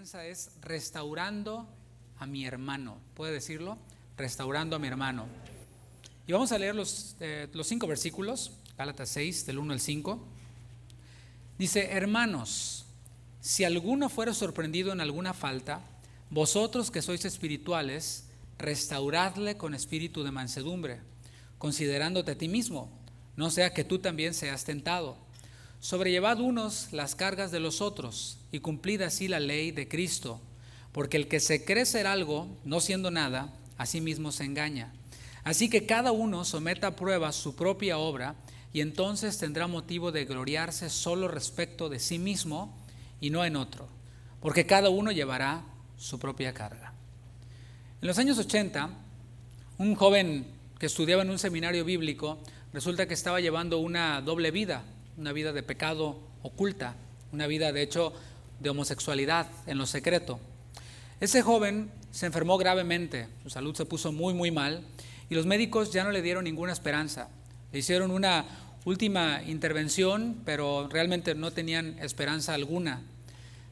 enseñanza es restaurando a mi hermano. ¿Puede decirlo? Restaurando a mi hermano. Y vamos a leer los 5 versículos, Gálatas 6, del 1 al 5. Dice: hermanos, si alguno fuera sorprendido en alguna falta, vosotros que sois espirituales, restauradle con espíritu de mansedumbre, considerándote a ti mismo, no sea que tú también seas tentado. Sobrellevad unos las cargas de los otros y cumplid así la ley de Cristo, porque el que se cree ser algo, no siendo nada, a sí mismo se engaña. Así que cada uno someta a prueba su propia obra, y entonces tendrá motivo de gloriarse solo respecto de sí mismo y no en otro, porque cada uno llevará su propia carga. En los años 80, un joven que estudiaba en un seminario bíblico, resulta que estaba llevando una doble vida, una vida de pecado oculta, una vida de hecho de homosexualidad en lo secreto. Ese joven se enfermó gravemente, su salud se puso muy mal y los médicos ya no le dieron ninguna esperanza. Le hicieron una última intervención, pero realmente no tenían esperanza alguna.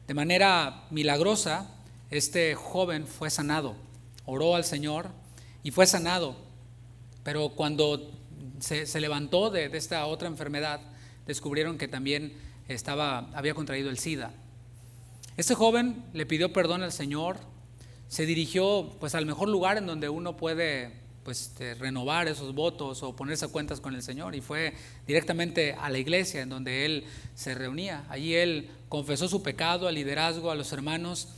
De manera milagrosa, este joven fue sanado, oró al Señor y fue sanado, pero cuando se levantó de esta otra enfermedad, descubrieron que también había contraído el SIDA. Este joven le pidió perdón al Señor, se dirigió pues al mejor lugar en donde uno puede renovar esos votos o ponerse a cuentas con el Señor, y fue directamente a la iglesia en donde él se reunía. Allí él confesó su pecado al liderazgo, a los hermanos,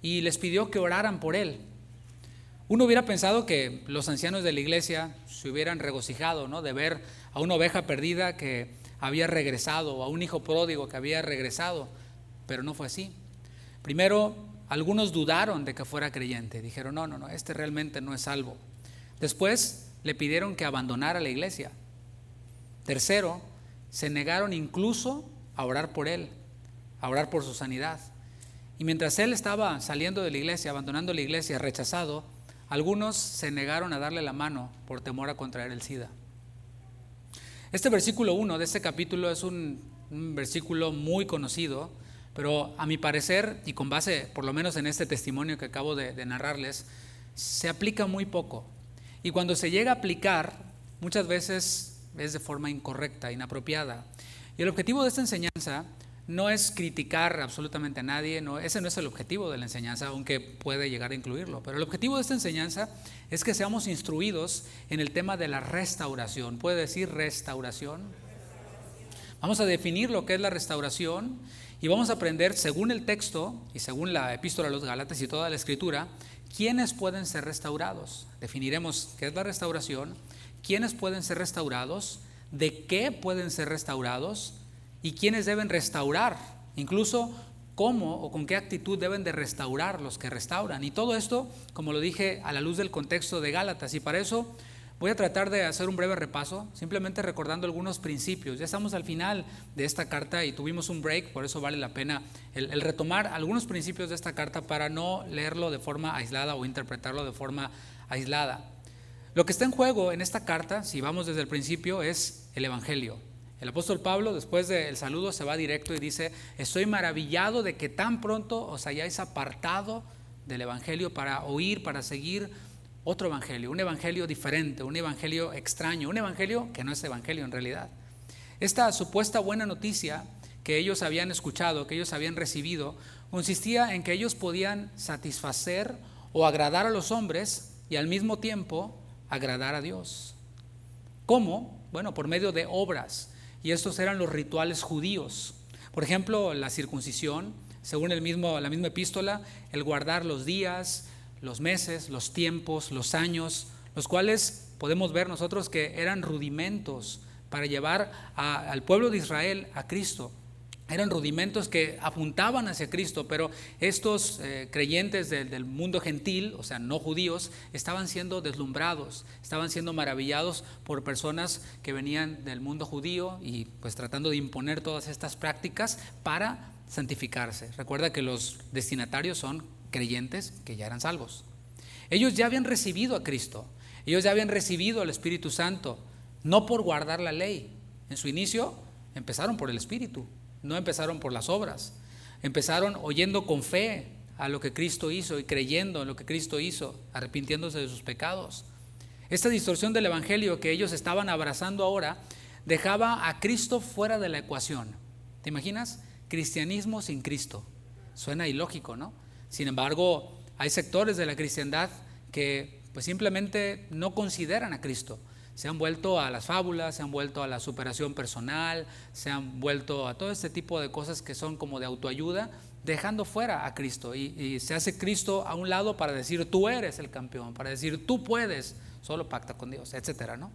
y les pidió que oraran por él. Uno hubiera pensado que los ancianos de la iglesia se hubieran regocijado, ¿no?, de ver a una oveja perdida que había regresado, o a un hijo pródigo que había regresado, pero no fue así. Primero, algunos dudaron de que fuera creyente, dijeron no, este realmente no es salvo. Después le pidieron que abandonara la iglesia. Tercero, se negaron incluso a orar por él, a orar por su sanidad. Y mientras él estaba saliendo de la iglesia, abandonando la iglesia, rechazado, algunos se negaron a darle la mano por temor a contraer el SIDA. Este versículo 1 de este capítulo es un versículo muy conocido, pero a mi parecer, y con base por lo menos en este testimonio que acabo de narrarles, se aplica muy poco. Y cuando se llega a aplicar, muchas veces es de forma incorrecta, inapropiada. Y el objetivo de esta enseñanza no es criticar absolutamente a nadie, ese no es el objetivo de la enseñanza, aunque puede llegar a incluirlo. Pero el objetivo de esta enseñanza es que seamos instruidos en el tema de la restauración. ¿Puede decir restauración? Vamos a definir lo que es la restauración y vamos a aprender, según el texto y según la epístola a los Gálatas y toda la escritura, quiénes pueden ser restaurados. Definiremos qué es la restauración, quiénes pueden ser restaurados, de qué pueden ser restaurados y quiénes deben restaurar, incluso cómo o con qué actitud deben de restaurar los que restauran. Y todo esto, como lo dije, a la luz del contexto de Gálatas. Y para eso voy a tratar de hacer un breve repaso, simplemente recordando algunos principios. Ya estamos al final de esta carta y tuvimos un break, por eso vale la pena el retomar algunos principios de esta carta para no leerlo de forma aislada o interpretarlo de forma aislada. Lo que está en juego en esta carta, si vamos desde el principio, es el Evangelio. El apóstol Pablo, después del saludo, se va directo y dice: estoy maravillado de que tan pronto os hayáis apartado del Evangelio para oír, para seguir otro evangelio, un evangelio diferente, un evangelio extraño, un evangelio que no es evangelio en realidad. Esta supuesta buena noticia que ellos habían escuchado, que ellos habían recibido, consistía en que ellos podían satisfacer o agradar a los hombres y al mismo tiempo agradar a Dios. ¿Cómo? Bueno, por medio de obras, y estos eran los rituales judíos. Por ejemplo, la circuncisión, según la misma epístola, el guardar los días, los meses, los tiempos, los años, los cuales podemos ver nosotros que eran rudimentos para llevar al pueblo de Israel a Cristo. Eran rudimentos que apuntaban hacia Cristo, pero estos creyentes del mundo gentil, o sea, no judíos, estaban siendo deslumbrados, estaban siendo maravillados por personas que venían del mundo judío y pues tratando de imponer todas estas prácticas para santificarse. Recuerda que los destinatarios son creyentes que ya eran salvos. Ellos ya habían recibido a Cristo, ellos ya habían recibido al Espíritu Santo, no por guardar la ley. En su inicio empezaron por el Espíritu, no empezaron por las obras. Empezaron oyendo con fe a lo que Cristo hizo y creyendo en lo que Cristo hizo, arrepintiéndose de sus pecados. Esta distorsión del evangelio que ellos estaban abrazando ahora dejaba a Cristo fuera de la ecuación. ¿Te imaginas? Cristianismo sin Cristo. Suena ilógico, ¿no? Sin embargo, hay sectores de la cristiandad que pues simplemente no consideran a Cristo. Se han vuelto a las fábulas, se han vuelto a la superación personal, se han vuelto a todo este tipo de cosas que son como de autoayuda, dejando fuera a Cristo. Y se hace Cristo a un lado para decir tú eres el campeón, para decir tú puedes, solo pacta con Dios, etcétera, ¿no?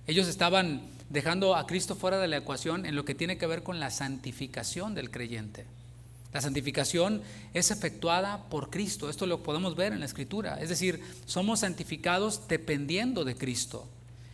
Ellos estaban dejando a Cristo fuera de la ecuación en lo que tiene que ver con la santificación del creyente. La santificación es efectuada por Cristo. Esto lo podemos ver en la Escritura. Es decir, somos santificados dependiendo de Cristo.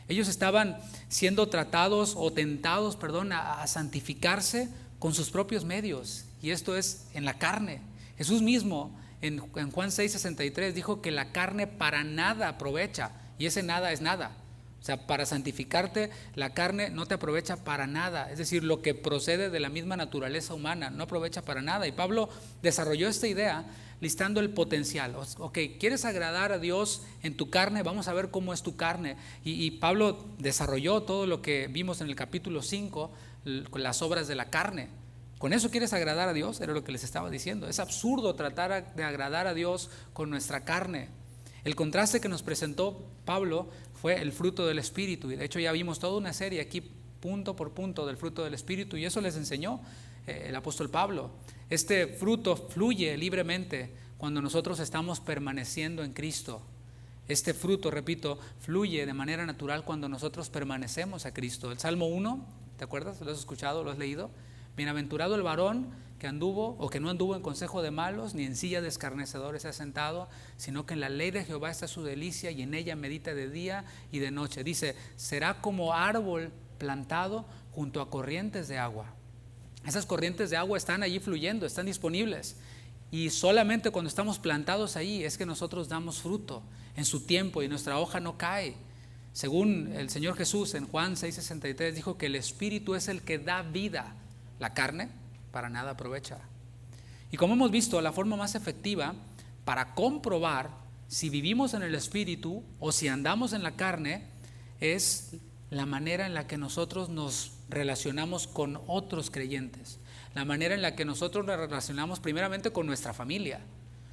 Ellos estaban siendo tratados o tentados, a santificarse con sus propios medios. Y esto es en la carne. Jesús mismo en Juan 6:63 dijo que la carne para nada aprovecha. Y ese nada es nada. O sea, para santificarte, la carne no te aprovecha para nada. Es decir, lo que procede de la misma naturaleza humana no aprovecha para nada. Y Pablo desarrolló esta idea listando el potencial. Ok, ¿quieres agradar a Dios en tu carne? Vamos a ver cómo es tu carne. Y Pablo desarrolló todo lo que vimos en el capítulo 5, con las obras de la carne. ¿Con eso quieres agradar a Dios? Era lo que les estaba diciendo. Es absurdo tratar de agradar a Dios con nuestra carne. El contraste que nos presentó Pablo fue el fruto del Espíritu, y de hecho ya vimos toda una serie aquí punto por punto del fruto del Espíritu, y eso les enseñó el apóstol Pablo. Este fruto fluye libremente cuando nosotros estamos permaneciendo en Cristo. Este fruto, repito, fluye de manera natural cuando nosotros permanecemos a Cristo. El Salmo 1, ¿te acuerdas? ¿Lo has escuchado? ¿Lo has leído? Bienaventurado el varón que anduvo o que no anduvo en consejo de malos, ni en silla de escarnecedores se ha sentado, sino que en la ley de Jehová está su delicia y en ella medita de día y de noche. Dice, será como árbol plantado junto a corrientes de agua. Esas corrientes de agua están allí fluyendo, están disponibles. Y solamente cuando estamos plantados ahí es que nosotros damos fruto en su tiempo y nuestra hoja no cae. Según el Señor Jesús en Juan 6:63 dijo que el Espíritu es el que da vida. La carne para nada aprovecha. Y como hemos visto, la forma más efectiva para comprobar si vivimos en el Espíritu o si andamos en la carne es la manera en la que nosotros nos relacionamos con otros creyentes, la manera en la que nosotros nos relacionamos primeramente con nuestra familia.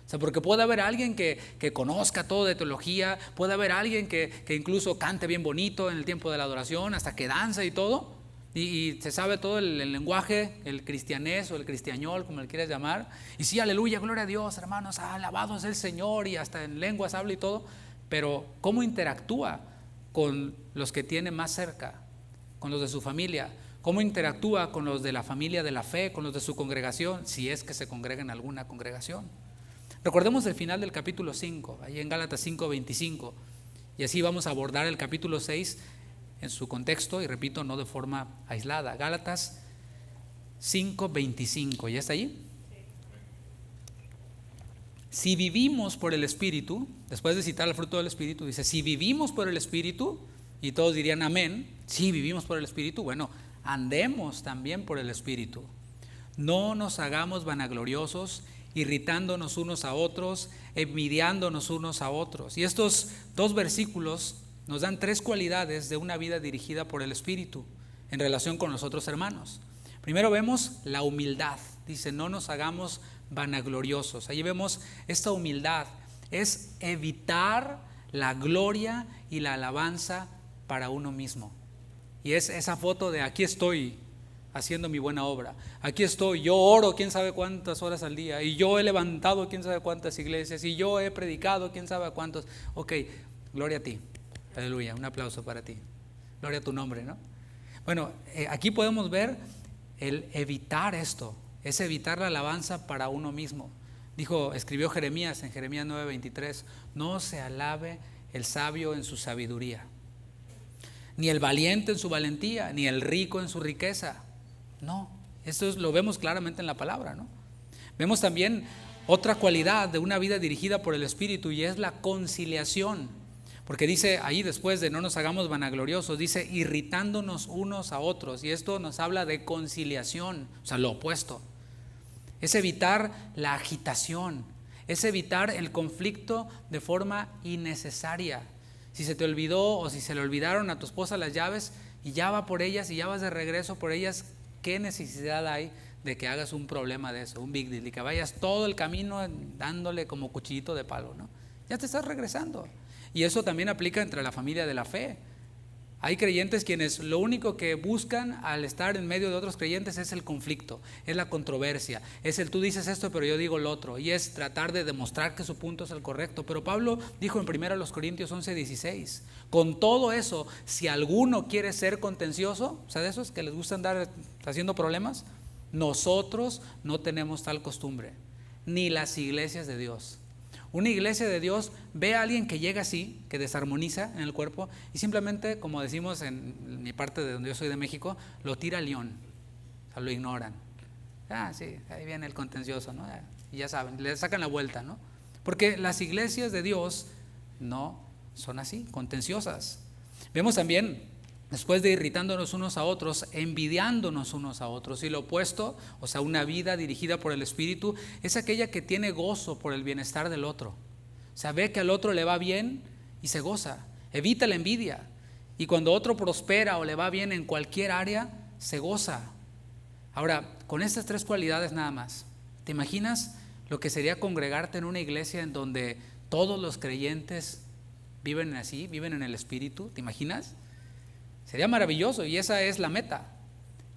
O sea, porque puede haber alguien que conozca todo de teología, puede haber alguien que incluso cante bien bonito en el tiempo de la adoración, hasta que danza y todo, y se sabe todo el lenguaje, el cristianés o el cristiañol, como le quieras llamar, y sí, aleluya, gloria a Dios, hermanos, alabado es el Señor, y hasta en lenguas habla y todo, pero ¿cómo interactúa con los que tiene más cerca, con los de su familia? ¿Cómo interactúa con los de la familia de la fe, con los de su congregación, si es que se congrega en alguna congregación? Recordemos el final del capítulo 5, ahí en Gálatas 5:25, y así vamos a abordar el capítulo 6 en su contexto, y repito, no de forma aislada. Gálatas 5:25, ¿ya está allí? Si vivimos por el Espíritu, después de citar el fruto del Espíritu, dice, si vivimos por el Espíritu, y todos dirían amén, si vivimos por el Espíritu, bueno, andemos también por el Espíritu. No nos hagamos vanagloriosos, irritándonos unos a otros, envidiándonos unos a otros. Y estos dos versículos nos dan tres cualidades de una vida dirigida por el Espíritu en relación con los otros hermanos. Primero vemos la humildad. Dice, no nos hagamos vanagloriosos. Ahí vemos esta humildad. Es evitar la gloria y la alabanza para uno mismo. Y es esa foto de aquí estoy haciendo mi buena obra. Aquí estoy, yo oro quién sabe cuántas horas al día, y yo he levantado quién sabe cuántas iglesias, y yo he predicado quién sabe cuántos. Ok, gloria a ti. Aleluya, un aplauso para ti. Gloria a tu nombre, ¿no? Bueno, aquí podemos ver el evitar esto, es evitar la alabanza para uno mismo. Escribió Jeremías en Jeremías 9:23, no se alabe el sabio en su sabiduría, ni el valiente en su valentía, ni el rico en su riqueza. No, esto lo vemos claramente en la palabra, ¿no? Vemos también otra cualidad de una vida dirigida por el Espíritu, y es la conciliación. Porque dice ahí, después de no nos hagamos vanagloriosos, dice irritándonos unos a otros, y esto nos habla de conciliación, o sea, lo opuesto. es evitar la agitación, es evitar el conflicto de forma innecesaria. Si se te olvidó o si se le olvidaron a tu esposa las llaves y ya va por ellas y ya vas de regreso por ellas, ¿qué necesidad hay de que hagas un problema de eso, un big deal, y que vayas todo el camino dándole como cuchillito de palo, ¿no? Ya te estás regresando. Y eso también aplica entre la familia de la fe. Hay creyentes quienes lo único que buscan al estar en medio de otros creyentes es el conflicto, es la controversia, es el tú dices esto pero yo digo lo otro, y es tratar de demostrar que su punto es el correcto. Pero Pablo dijo en 1 Corintios 11:16, con todo eso, si alguno quiere ser contencioso, o sea, de esos que les gusta andar haciendo problemas, nosotros no tenemos tal costumbre, ni las iglesias de Dios. Una iglesia de Dios ve a alguien que llega así, que desarmoniza en el cuerpo, y simplemente, como decimos en mi parte de donde yo soy de México, lo tira al león, o sea, lo ignoran. Sí, ahí viene el contencioso, ¿no? Y ya saben, le sacan la vuelta, ¿no? Porque las iglesias de Dios no son así, contenciosas. Vemos también, después de irritándonos unos a otros, envidiándonos unos a otros. Y lo opuesto, o sea, una vida dirigida por el Espíritu, es aquella que tiene gozo por el bienestar del otro. O sea, ve que al otro le va bien y se goza. Evita la envidia. Y cuando otro prospera o le va bien en cualquier área, se goza. Ahora, con estas tres cualidades nada más, ¿te imaginas lo que sería congregarte en una iglesia en donde todos los creyentes viven así, viven en el Espíritu? ¿Te imaginas? Sería maravilloso, y esa es la meta.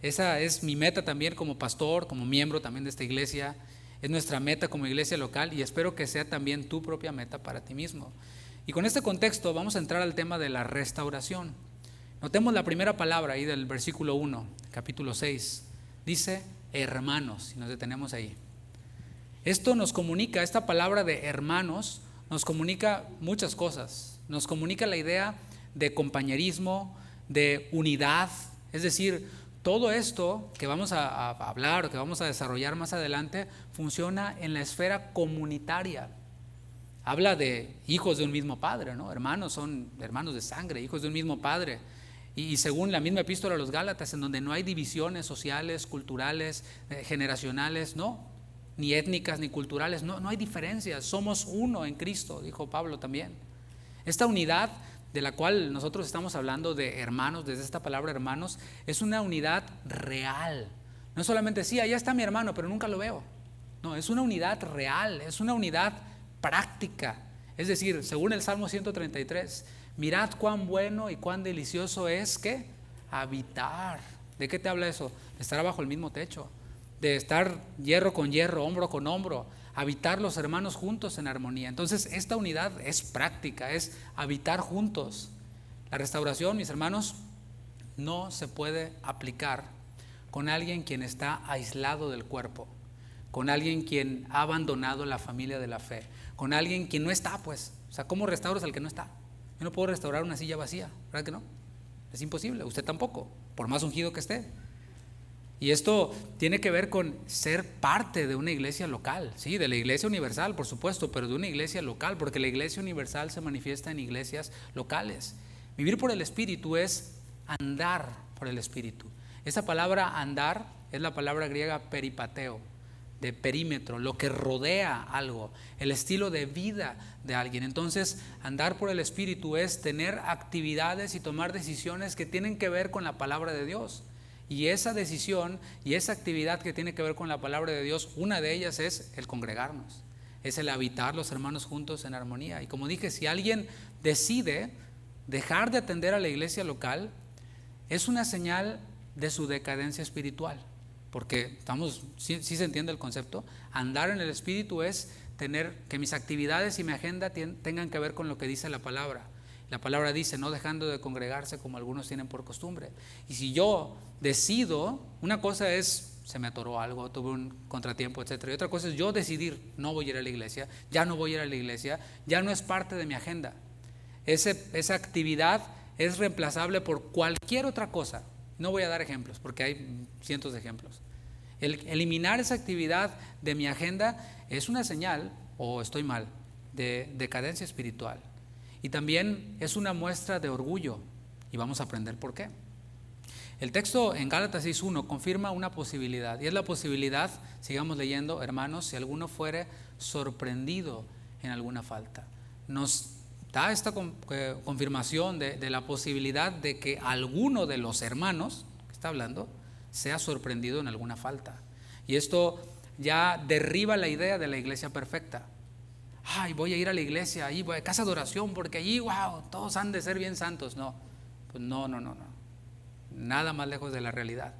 Esa es mi meta también como pastor, como miembro también de esta iglesia. Es nuestra meta como iglesia local, y espero que sea también tu propia meta para ti mismo. Y con este contexto vamos a entrar al tema de la restauración. Notemos la primera palabra ahí del versículo 1, capítulo 6. Dice hermanos, si nos detenemos ahí. Esto nos comunica, esta palabra de hermanos nos comunica muchas cosas. Nos comunica la idea de compañerismo, de unidad, es decir, todo esto que vamos a hablar o que vamos a desarrollar más adelante funciona en la esfera comunitaria. Habla de hijos de un mismo padre, ¿no? Hermanos son hermanos de sangre, hijos de un mismo padre. Y según la misma epístola a los Gálatas, en donde no hay divisiones sociales, culturales, generacionales, no, ni étnicas ni culturales, no hay diferencias, somos uno en Cristo, dijo Pablo también. Esta unidad de la cual nosotros estamos hablando de hermanos, desde esta palabra hermanos, es una unidad real. No solamente sí, allá está mi hermano, pero nunca lo veo. No, es una unidad real, es una unidad práctica. Es decir, según el Salmo 133, mirad cuán bueno y cuán delicioso es, ¿qué? Habitar. ¿De qué te habla eso? De estar bajo el mismo techo, de estar hierro con hierro, hombro con hombro, habitar los hermanos juntos en armonía. Entonces esta unidad es práctica, es habitar juntos. La restauración, mis hermanos, no se puede aplicar con alguien quien está aislado del cuerpo, con alguien quien ha abandonado la familia de la fe, con alguien quien no está, pues. O sea, ¿cómo restauras al que no está? Yo no puedo restaurar una silla vacía, ¿verdad que no? Es imposible, usted tampoco, por más ungido que esté. Y esto tiene que ver con ser parte de una iglesia local, sí, de la iglesia universal, por supuesto, pero de una iglesia local, porque la iglesia universal se manifiesta en iglesias locales. Vivir por el Espíritu es andar por el Espíritu. Esa palabra andar es la palabra griega peripateo, de perímetro, lo que rodea algo, el estilo de vida de alguien. Entonces, andar por el Espíritu es tener actividades y tomar decisiones que tienen que ver con la palabra de Dios. Y esa decisión y esa actividad que tiene que ver con la palabra de Dios, una de ellas es el congregarnos, es el habitar los hermanos juntos en armonía. Y como dije, si alguien decide dejar de atender a la iglesia local, es una señal de su decadencia espiritual, porque sí se entiende el concepto. Andar en el Espíritu es tener que mis actividades y mi agenda tengan que ver con lo que dice la palabra. La palabra dice, no dejando de congregarse como algunos tienen por costumbre. Y si yo decido, una cosa es, se me atoró algo, tuve un contratiempo, etcétera, y otra cosa es yo decidir, no voy a ir a la iglesia, ya no voy a ir a la iglesia, ya no es parte de mi agenda. Esa actividad es reemplazable por cualquier otra cosa. No voy a dar ejemplos, porque hay cientos de ejemplos. El eliminar esa actividad de mi agenda es una señal, o estoy mal, de decadencia espiritual. Y también es una muestra de orgullo, y vamos a aprender por qué. El texto en Gálatas 6:1 confirma una posibilidad, y es la posibilidad, sigamos leyendo, hermanos, si alguno fuere sorprendido en alguna falta. Nos da esta confirmación de la posibilidad de que alguno de los hermanos que está hablando sea sorprendido en alguna falta. Y esto ya derriba la idea de la iglesia perfecta. Ay, voy a ir a la iglesia, ahí voy a casa de oración, porque allí, wow, todos han de ser bien santos. No, pues no. Nada más lejos de la realidad.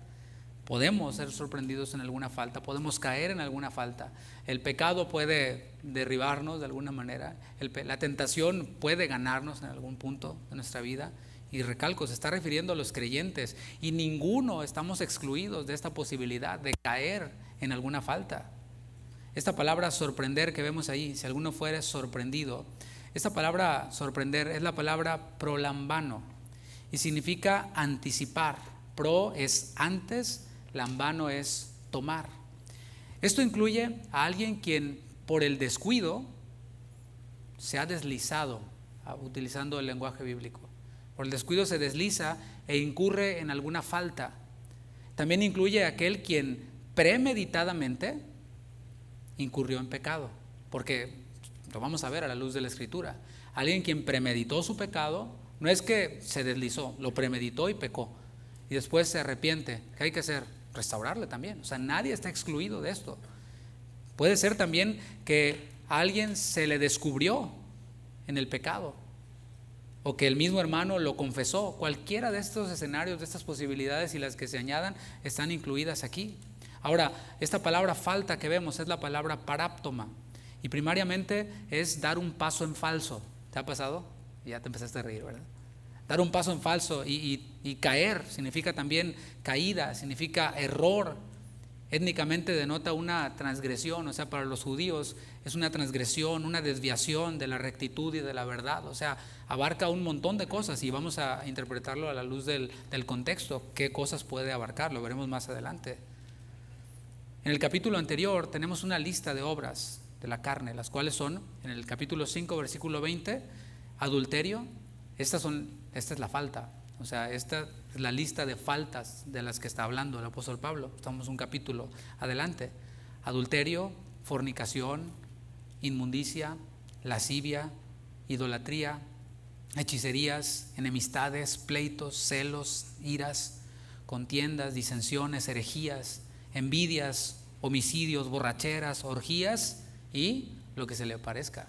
Podemos ser sorprendidos en alguna falta, podemos caer en alguna falta. El pecado puede derribarnos de alguna manera, la tentación puede ganarnos en algún punto de nuestra vida. Y recalco, se está refiriendo a los creyentes, y ninguno estamos excluidos de esta posibilidad de caer en alguna falta. Esta palabra sorprender que vemos ahí, si alguno fuere sorprendido, esta palabra sorprender es la palabra prolambano y significa anticipar. Pro es antes, lambano es tomar. Esto incluye a alguien quien por el descuido se ha deslizado, utilizando el lenguaje bíblico. Por el descuido se desliza e incurre en alguna falta. También incluye a aquel quien premeditadamente incurrió en pecado, porque lo vamos a ver a la luz de la Escritura. Alguien quien premeditó su pecado, no es que se deslizó, lo premeditó y pecó, y después se arrepiente. ¿Qué hay que hacer? Restaurarle también. O sea, nadie está excluido de esto. Puede ser también que a alguien se le descubrió en el pecado, o que el mismo hermano lo confesó. Cualquiera de estos escenarios, de estas posibilidades y las que se añadan, están incluidas aquí. Ahora, esta palabra falta que vemos es la palabra paráptoma, y primariamente es dar un paso en falso. ¿Te ha pasado? Ya te empezaste a reír, ¿verdad? Dar un paso en falso y caer significa también caída, significa error. Étnicamente denota una transgresión, o sea, para los judíos es una transgresión, una desviación de la rectitud y de la verdad. O sea, abarca un montón de cosas, y vamos a interpretarlo a la luz del contexto, qué cosas puede abarcar, lo veremos más adelante. En el capítulo anterior tenemos una lista de obras de la carne, las cuales son, en el capítulo 5, versículo 20, adulterio. Esta es la falta, o sea, esta es la lista de faltas de las que está hablando el apóstol Pablo. Estamos un capítulo adelante. Adulterio, fornicación, inmundicia, lascivia, idolatría, hechicerías, enemistades, pleitos, celos, iras, contiendas, disensiones, herejías, envidias, homicidios, borracheras, orgías y lo que se le parezca.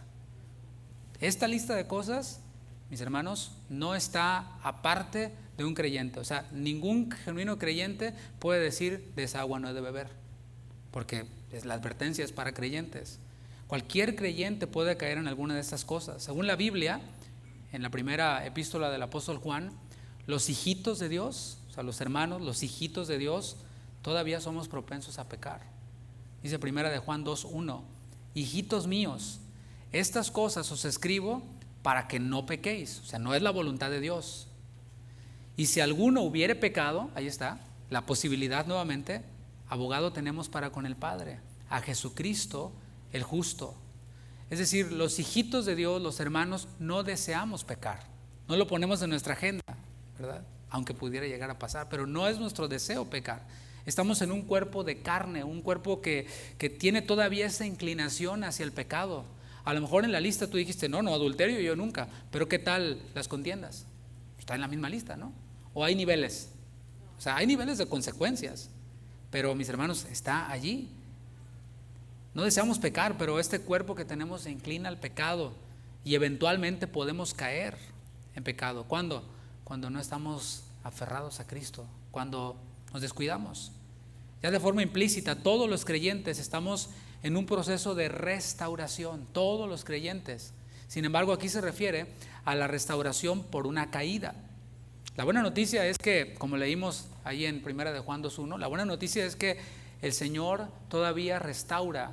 Esta lista de cosas, mis hermanos, no está aparte de un creyente. O sea, ningún genuino creyente puede decir de esa agua no he de beber, porque la advertencia es para creyentes. Cualquier creyente puede caer en alguna de estas cosas. Según la Biblia, en la primera epístola del apóstol Juan, los hijitos de Dios, o sea, los hermanos, los hijitos de Dios, todavía somos propensos a pecar. Dice primera de Juan 2:1, hijitos míos, estas cosas os escribo para que no pequéis. O sea, no es la voluntad de Dios. Y si alguno hubiere pecado, ahí está, la posibilidad nuevamente, abogado tenemos para con el Padre, a Jesucristo el justo. Es decir, los hijitos de Dios, los hermanos, no deseamos pecar. No lo ponemos en nuestra agenda, ¿verdad? Aunque pudiera llegar a pasar, pero no es nuestro deseo pecar. Estamos en un cuerpo de carne, un cuerpo que tiene todavía esa inclinación hacia el pecado. A lo mejor en la lista tú dijiste, no, adulterio yo nunca, pero ¿qué tal las contiendas? Está en la misma lista, ¿no? O hay niveles, o sea, hay niveles de consecuencias, pero mis hermanos, está allí. No deseamos pecar, pero este cuerpo que tenemos se inclina al pecado y eventualmente podemos caer en pecado. ¿Cuándo? Cuando no estamos aferrados a Cristo, cuando nos descuidamos. Ya de forma implícita, todos los creyentes estamos en un proceso de restauración, todos los creyentes. Sin embargo, aquí se refiere a la restauración por una caída. La buena noticia es que, como leímos ahí en primera de Juan 2:1, la buena noticia es que el Señor todavía restaura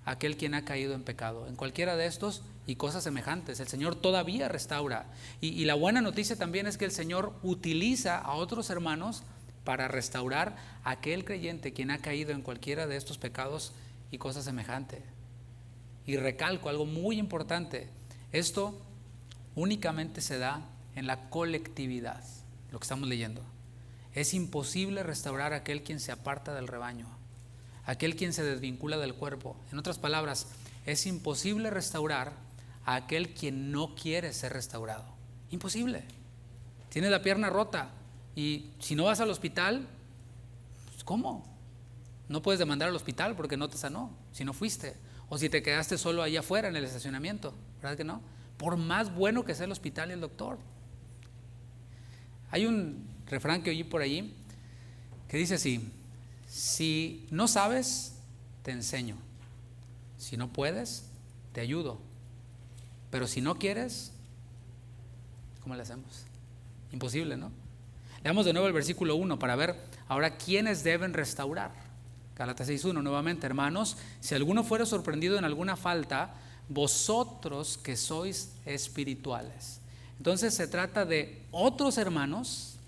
a aquel quien ha caído en pecado. En cualquiera de estos y cosas semejantes, el Señor todavía restaura. Y la buena noticia también es que el Señor utiliza a otros hermanos para restaurar a aquel creyente quien ha caído en cualquiera de estos pecados y cosas semejantes. Y recalco algo muy importante, esto únicamente se da en la colectividad, lo que estamos leyendo. Es imposible restaurar a aquel quien se aparta del rebaño, aquel quien se desvincula del cuerpo. En otras palabras, es imposible restaurar a aquel quien no quiere ser restaurado. Imposible. Tienes la pierna rota y si no vas al hospital, pues ¿cómo? No puedes demandar al hospital porque no te sanó, si no fuiste. O si te quedaste solo allá afuera en el estacionamiento, ¿verdad que no? Por más bueno que sea el hospital y el doctor. Hay un refrán que oí por allí que dice así: si no sabes, te enseño. Si no puedes, te ayudo. Pero si no quieres, ¿cómo le hacemos? Imposible, ¿no? Leamos de nuevo el versículo 1 para ver ahora quiénes deben restaurar. Gálatas 6:1 nuevamente: hermanos, si alguno fuera sorprendido en alguna falta, vosotros que sois espirituales. Entonces se trata de otros hermanos,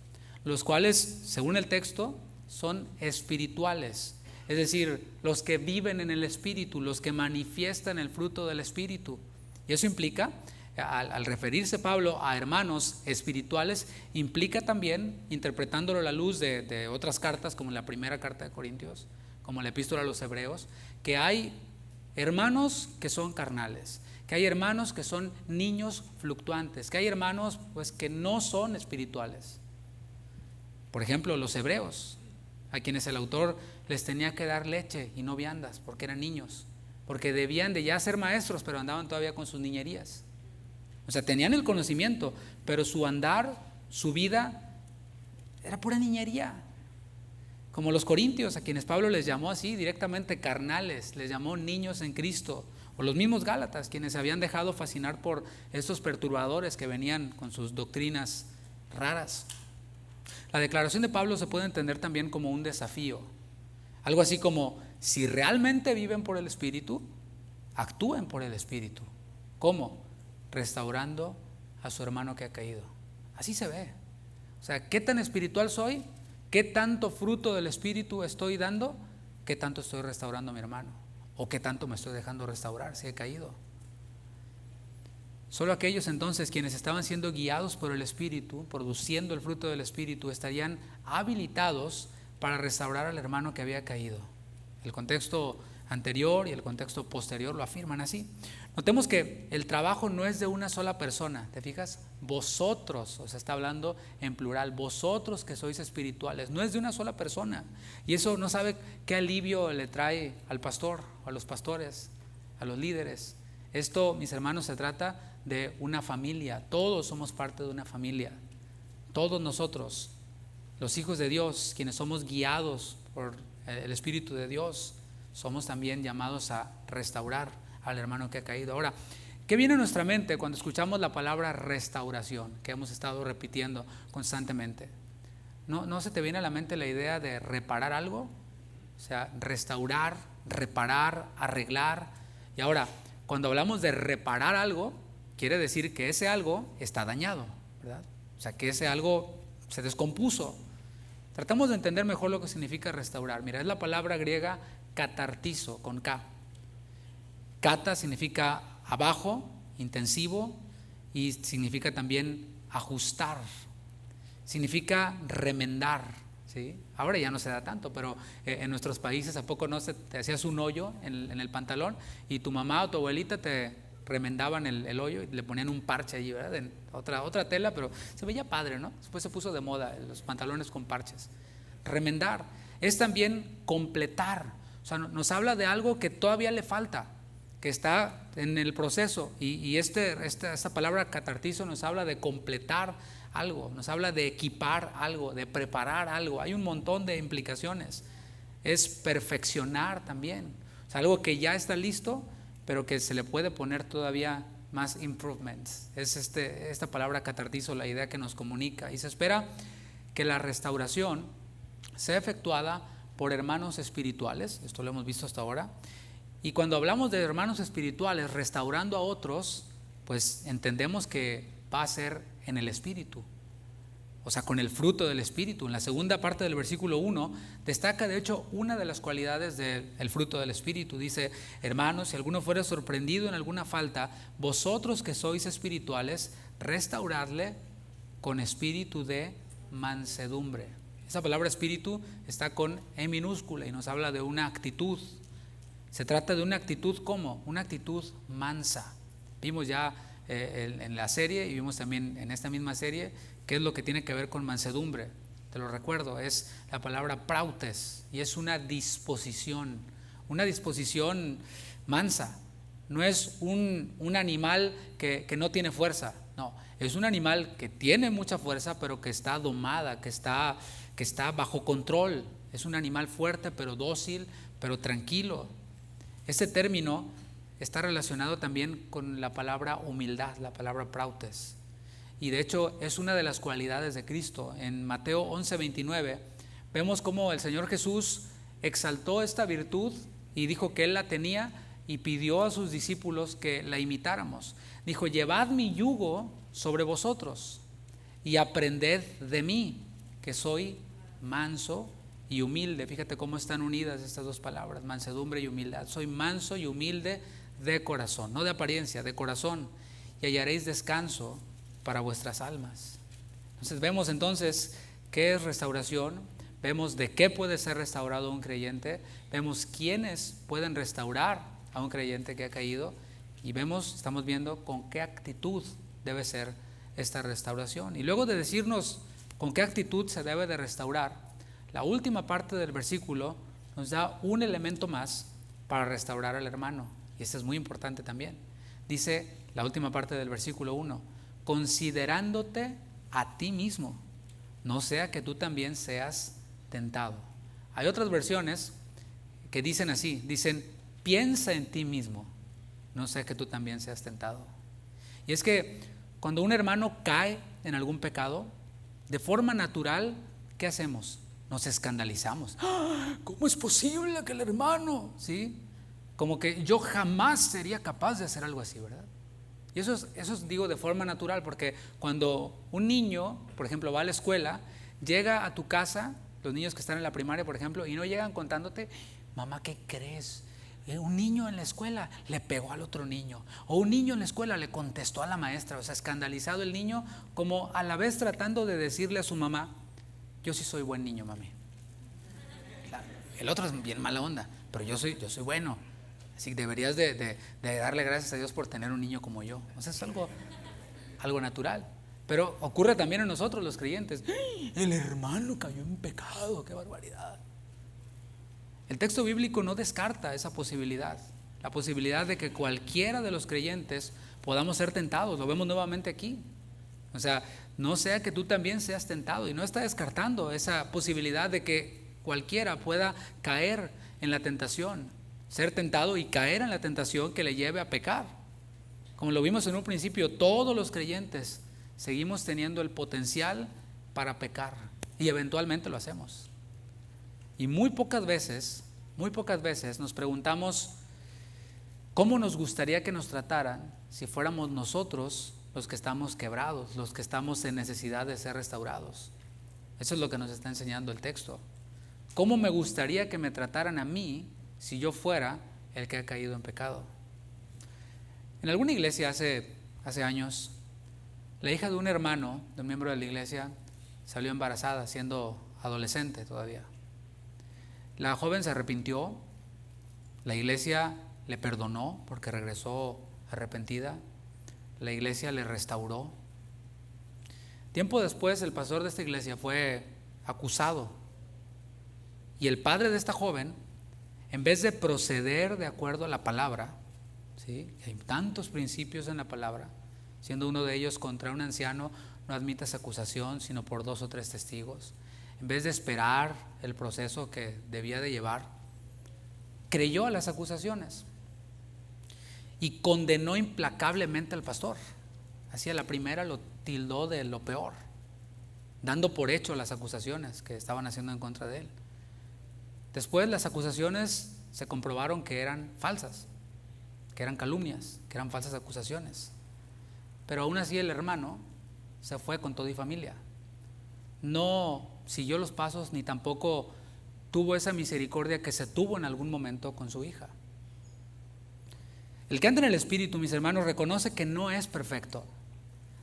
los cuales, según el texto, son espirituales. Es decir, los que viven en el Espíritu, los que manifiestan el fruto del Espíritu. Y eso implica, al referirse Pablo a hermanos espirituales, implica también, interpretándolo a la luz de otras cartas, como la primera carta de Corintios, como la epístola a los Hebreos, que hay hermanos que son carnales, que hay hermanos que son niños fluctuantes, que hay hermanos pues que no son espirituales. Por ejemplo, los hebreos, a quienes el autor les tenía que dar leche y no viandas, porque eran niños, porque debían de ya ser maestros, pero andaban todavía con sus niñerías. O sea, tenían el conocimiento, pero su andar, su vida, era pura niñería. Como los corintios, a quienes Pablo les llamó así directamente carnales, les llamó niños en Cristo. O los mismos gálatas, quienes se habían dejado fascinar por estos perturbadores que venían con sus doctrinas raras. La declaración de Pablo se puede entender también como un desafío. Algo así como: si realmente viven por el Espíritu, actúen por el Espíritu. ¿Cómo? Restaurando a su hermano que ha caído. Así se ve. O sea, ¿qué tan espiritual soy? ¿Qué tanto fruto del Espíritu estoy dando? ¿Qué tanto estoy restaurando a mi hermano? ¿O qué tanto me estoy dejando restaurar si he caído? Solo aquellos entonces quienes estaban siendo guiados por el Espíritu, produciendo el fruto del Espíritu, estarían habilitados para restaurar al hermano que había caído. El contexto anterior y el contexto posterior lo afirman así. Notemos que el trabajo no es de una sola persona, ¿te fijas? Vosotros, o sea, está hablando en plural, vosotros que sois espirituales, no es de una sola persona. Y eso no sabe qué alivio le trae al pastor, a los pastores, a los líderes. Esto, mis hermanos, se trata de una familia. Todos somos parte de una familia. Todos nosotros, los hijos de Dios, quienes somos guiados por el Espíritu de Dios, somos también llamados a restaurar al hermano que ha caído. Ahora, ¿qué viene a nuestra mente cuando escuchamos la palabra restauración, que hemos estado repitiendo constantemente? ¿No se te viene a la mente la idea de reparar algo? O sea, restaurar, reparar, arreglar. Y ahora, cuando hablamos de reparar algo, quiere decir que ese algo está dañado, ¿verdad? O sea, que ese algo se descompuso. Tratamos de entender mejor lo que significa restaurar. Mira, es la palabra griega catartizo, con K. Kata significa abajo, intensivo, y significa también ajustar. Significa remendar, ¿sí? Ahora ya no se da tanto, pero en nuestros países, ¿a poco no te hacías un hoyo en el pantalón y tu mamá o tu abuelita te remendaban el hoyo y le ponían un parche allí, ¿verdad? En otra tela, pero se veía padre, ¿no? Después se puso de moda los pantalones con parches. Remendar es también completar. O sea, nos habla de algo que todavía le falta, que está en el proceso. Y esta palabra catartizo nos habla de completar algo, nos habla de equipar algo, de preparar algo. Hay un montón de implicaciones. Es perfeccionar también. O sea, algo que ya está listo, pero que se le puede poner todavía más improvements. Es esta palabra catartizo la idea que nos comunica. Y se espera que la restauración sea efectuada por hermanos espirituales. Esto lo hemos visto hasta ahora. Y cuando hablamos de hermanos espirituales restaurando a otros, pues entendemos que va a ser en el Espíritu, o sea, con el fruto del Espíritu. En la segunda parte del versículo 1 destaca de hecho una de las cualidades del fruto del Espíritu. Dice: hermanos, si alguno fuera sorprendido en alguna falta, vosotros que sois espirituales, restauradle con espíritu de mansedumbre. Esa palabra espíritu está con E minúscula y nos habla de una actitud. Se trata de una actitud, ¿cómo? Una actitud mansa. Vimos ya en la serie y vimos también en esta misma serie qué es lo que tiene que ver con mansedumbre. Te lo recuerdo, es la palabra prautes y es una disposición mansa. No es un animal que no tiene fuerza, no, es un animal que tiene mucha fuerza pero que está domada, que está bajo control. Es un animal fuerte pero dócil, pero tranquilo. Este término está relacionado también con la palabra humildad, la palabra prautes. Y de hecho es una de las cualidades de Cristo. En Mateo 11:29 vemos cómo el Señor Jesús exaltó esta virtud y dijo que Él la tenía y pidió a sus discípulos que la imitáramos. Dijo: llevad mi yugo sobre vosotros y aprended de mí, que soy manso y humilde. Fíjate cómo están unidas estas dos palabras, mansedumbre y humildad. Soy manso y humilde de corazón, no de apariencia, de corazón, y hallaréis descanso para vuestras almas. Entonces vemos entonces qué es restauración, vemos de qué puede ser restaurado un creyente, vemos quiénes pueden restaurar a un creyente que ha caído y estamos viendo con qué actitud debe ser esta restauración. Y luego de decirnos con qué actitud se debe de restaurar, la última parte del versículo nos da un elemento más para restaurar al hermano, y esto es muy importante también. Dice la última parte del versículo 1: considerándote a ti mismo, no sea que tú también seas tentado. Hay otras versiones que dicen así, dicen: piensa en ti mismo, no sea que tú también seas tentado. Y es que cuando un hermano cae en algún pecado, de forma natural, ¿qué hacemos? Nos escandalizamos. ¿Cómo es posible que el hermano? ¿Sí? Como que yo jamás sería capaz de hacer algo así, ¿verdad? Y eso es digo de forma natural, porque cuando un niño, por ejemplo, va a la escuela, llega a tu casa, los niños que están en la primaria, por ejemplo, y no llegan contándote: mamá, ¿qué crees? Un niño en la escuela le pegó al otro niño, o un niño en la escuela le contestó a la maestra. O sea, escandalizado el niño, como a la vez tratando de decirle a su mamá: yo sí soy buen niño, mami. Claro, el otro es bien mala onda, pero yo soy bueno. Así que deberías de darle gracias a Dios por tener un niño como yo. O sea, es algo natural. Pero ocurre también en nosotros los creyentes. El hermano cayó en pecado, qué barbaridad. El texto bíblico no descarta esa posibilidad, la posibilidad de que cualquiera de los creyentes podamos ser tentados. Lo vemos nuevamente aquí. O sea, no sea que tú también seas tentado, y no está descartando esa posibilidad de que cualquiera pueda caer en la tentación, ser tentado y caer en la tentación que le lleve a pecar. Como lo vimos en un principio, todos los creyentes seguimos teniendo el potencial para pecar y eventualmente lo hacemos. Y muy pocas veces nos preguntamos cómo nos gustaría que nos trataran si fuéramos nosotros los que estamos quebrados, los que estamos en necesidad de ser restaurados. Eso es lo que nos está enseñando el texto. ¿Cómo me gustaría que me trataran a mí si yo fuera el que ha caído en pecado? En alguna iglesia hace años, la hija de un hermano, de un miembro de la iglesia, salió embarazada siendo adolescente todavía. La joven se arrepintió, la iglesia le perdonó porque regresó arrepentida, la iglesia le restauró. Tiempo después, el pastor de esta iglesia fue acusado, y el padre de esta joven, en vez de proceder de acuerdo a la palabra, ¿sí? Hay tantos principios en la palabra, siendo uno de ellos: contra un anciano no admitas acusación sino por 2 o 3 testigos. En vez de esperar el proceso que debía de llevar, creyó a las acusaciones y condenó implacablemente al pastor. Así a la primera lo tildó de lo peor, dando por hecho las acusaciones que estaban haciendo en contra de él. Después las acusaciones se comprobaron que eran falsas, que eran calumnias, que eran falsas acusaciones. Pero aún así el hermano se fue con todo y familia. No siguió los pasos ni tampoco tuvo esa misericordia que se tuvo en algún momento con su hija. El que anda en el Espíritu, mis hermanos, reconoce que no es perfecto.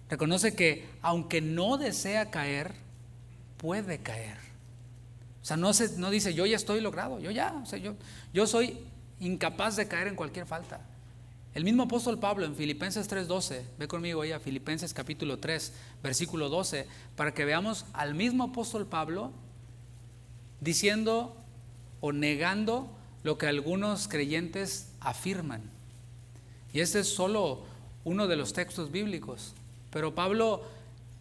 Reconoce que aunque no desea caer, puede caer. O sea, no dice, yo ya estoy logrado, yo soy incapaz de caer en cualquier falta. El mismo apóstol Pablo en Filipenses 3:12, ve conmigo ahí a Filipenses capítulo 3, versículo 12, para que veamos al mismo apóstol Pablo diciendo o negando lo que algunos creyentes afirman. Y este es solo uno de los textos bíblicos, pero Pablo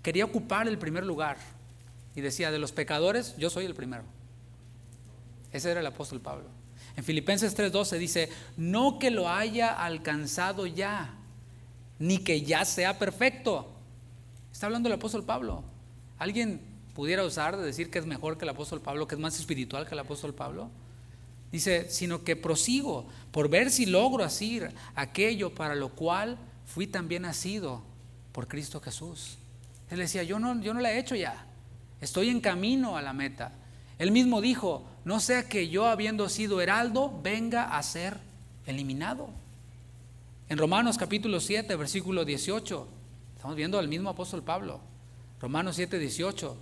quería ocupar el primer lugar y decía, de los pecadores, yo soy el primero. Ese era el apóstol Pablo. En Filipenses 3:12 dice, no que lo haya alcanzado ya, ni que ya sea perfecto. Está hablando el apóstol Pablo. ¿Alguien pudiera usar de decir que es mejor que el apóstol Pablo, que es más espiritual que el apóstol Pablo? Dice, sino que prosigo por ver si logro hacer aquello para lo cual fui también nacido por Cristo Jesús. Él decía, yo no la he hecho ya, estoy en camino a la meta. Él mismo dijo, no sea que yo, habiendo sido heraldo, venga a ser eliminado. En Romanos capítulo 7, versículo 18, estamos viendo al mismo apóstol Pablo. Romanos 7, 18.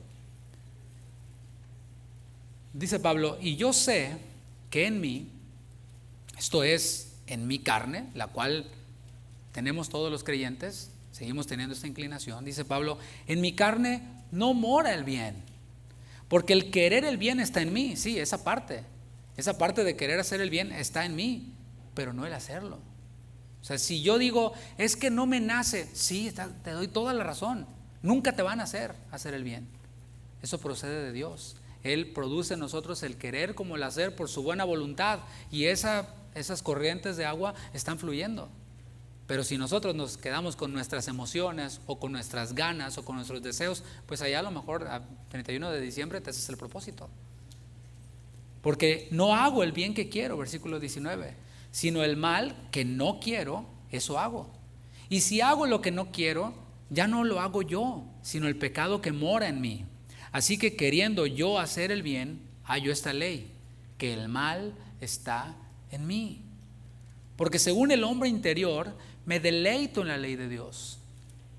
Dice Pablo, y yo sé que en mí, esto es, en mi carne, la cual tenemos todos los creyentes, seguimos teniendo esta inclinación, dice Pablo, en mi carne no mora el bien, porque el querer el bien está en mí. Sí, esa parte de querer hacer el bien está en mí, pero no el hacerlo. O sea, si yo digo, es que no me nace, sí, te doy toda la razón, nunca te van a hacer el bien. Eso procede de Dios. Él produce en nosotros el querer como el hacer por su buena voluntad, y esas corrientes de agua están fluyendo. Pero si nosotros nos quedamos con nuestras emociones o con nuestras ganas o con nuestros deseos, pues allá a lo mejor a 31 de diciembre te haces el propósito. Porque no hago el bien que quiero, versículo 19, sino el mal que no quiero, eso hago. Y si hago lo que no quiero, ya no lo hago yo, sino el pecado que mora en mí. Así que queriendo yo hacer el bien, hallo esta ley, que el mal está en mí. Porque según el hombre interior, me deleito en la ley de Dios,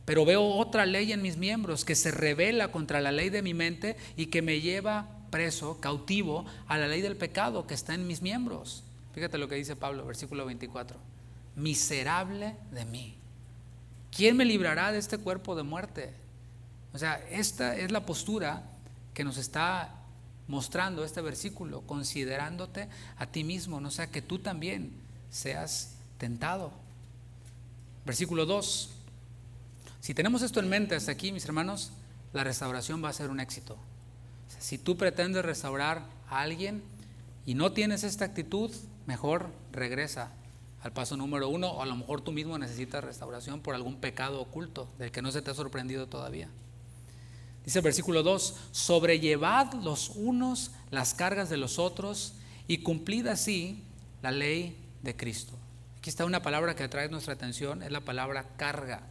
pero veo otra ley en mis miembros que se rebela contra la ley de mi mente y que me lleva preso, cautivo a la ley del pecado que está en mis miembros. Fíjate lo que dice Pablo, versículo 24. Miserable de mí, ¿quién me librará de este cuerpo de muerte? O sea, esta es la postura que nos está mostrando este versículo, considerándote a ti mismo, no sea que tú también seas tentado. Versículo 2. Si tenemos esto en mente hasta aquí, mis hermanos, la restauración va a ser un éxito. O sea, si tú pretendes restaurar a alguien y no tienes esta actitud, mejor regresa al paso número 1, o a lo mejor tú mismo necesitas restauración por algún pecado oculto del que no se te ha sorprendido todavía. Dice el versículo 2, sobrellevad los unos las cargas de los otros y cumplid así la ley de Cristo. Aquí está una palabra que atrae nuestra atención, es la palabra carga.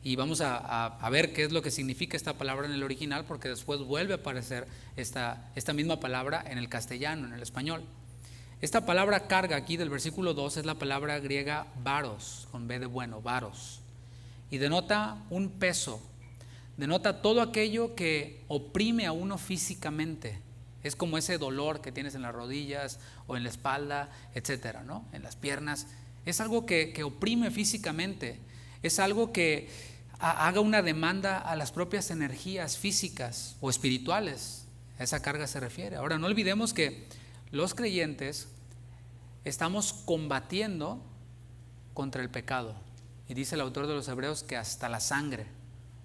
Y vamos a ver qué es lo que significa esta palabra en el original, porque después vuelve a aparecer esta misma palabra en el castellano, en el español. Esta palabra carga aquí del versículo 2 es la palabra griega varos, con B de bueno, varos. Y denota un peso, denota todo aquello que oprime a uno físicamente. Es como ese dolor que tienes en las rodillas o en la espalda, etcétera, ¿no? En las piernas. Es algo que oprime físicamente. Es algo que haga una demanda a las propias energías físicas o espirituales. A esa carga se refiere. Ahora, no olvidemos que los creyentes estamos combatiendo contra el pecado. Y dice el autor de los Hebreos que hasta la sangre.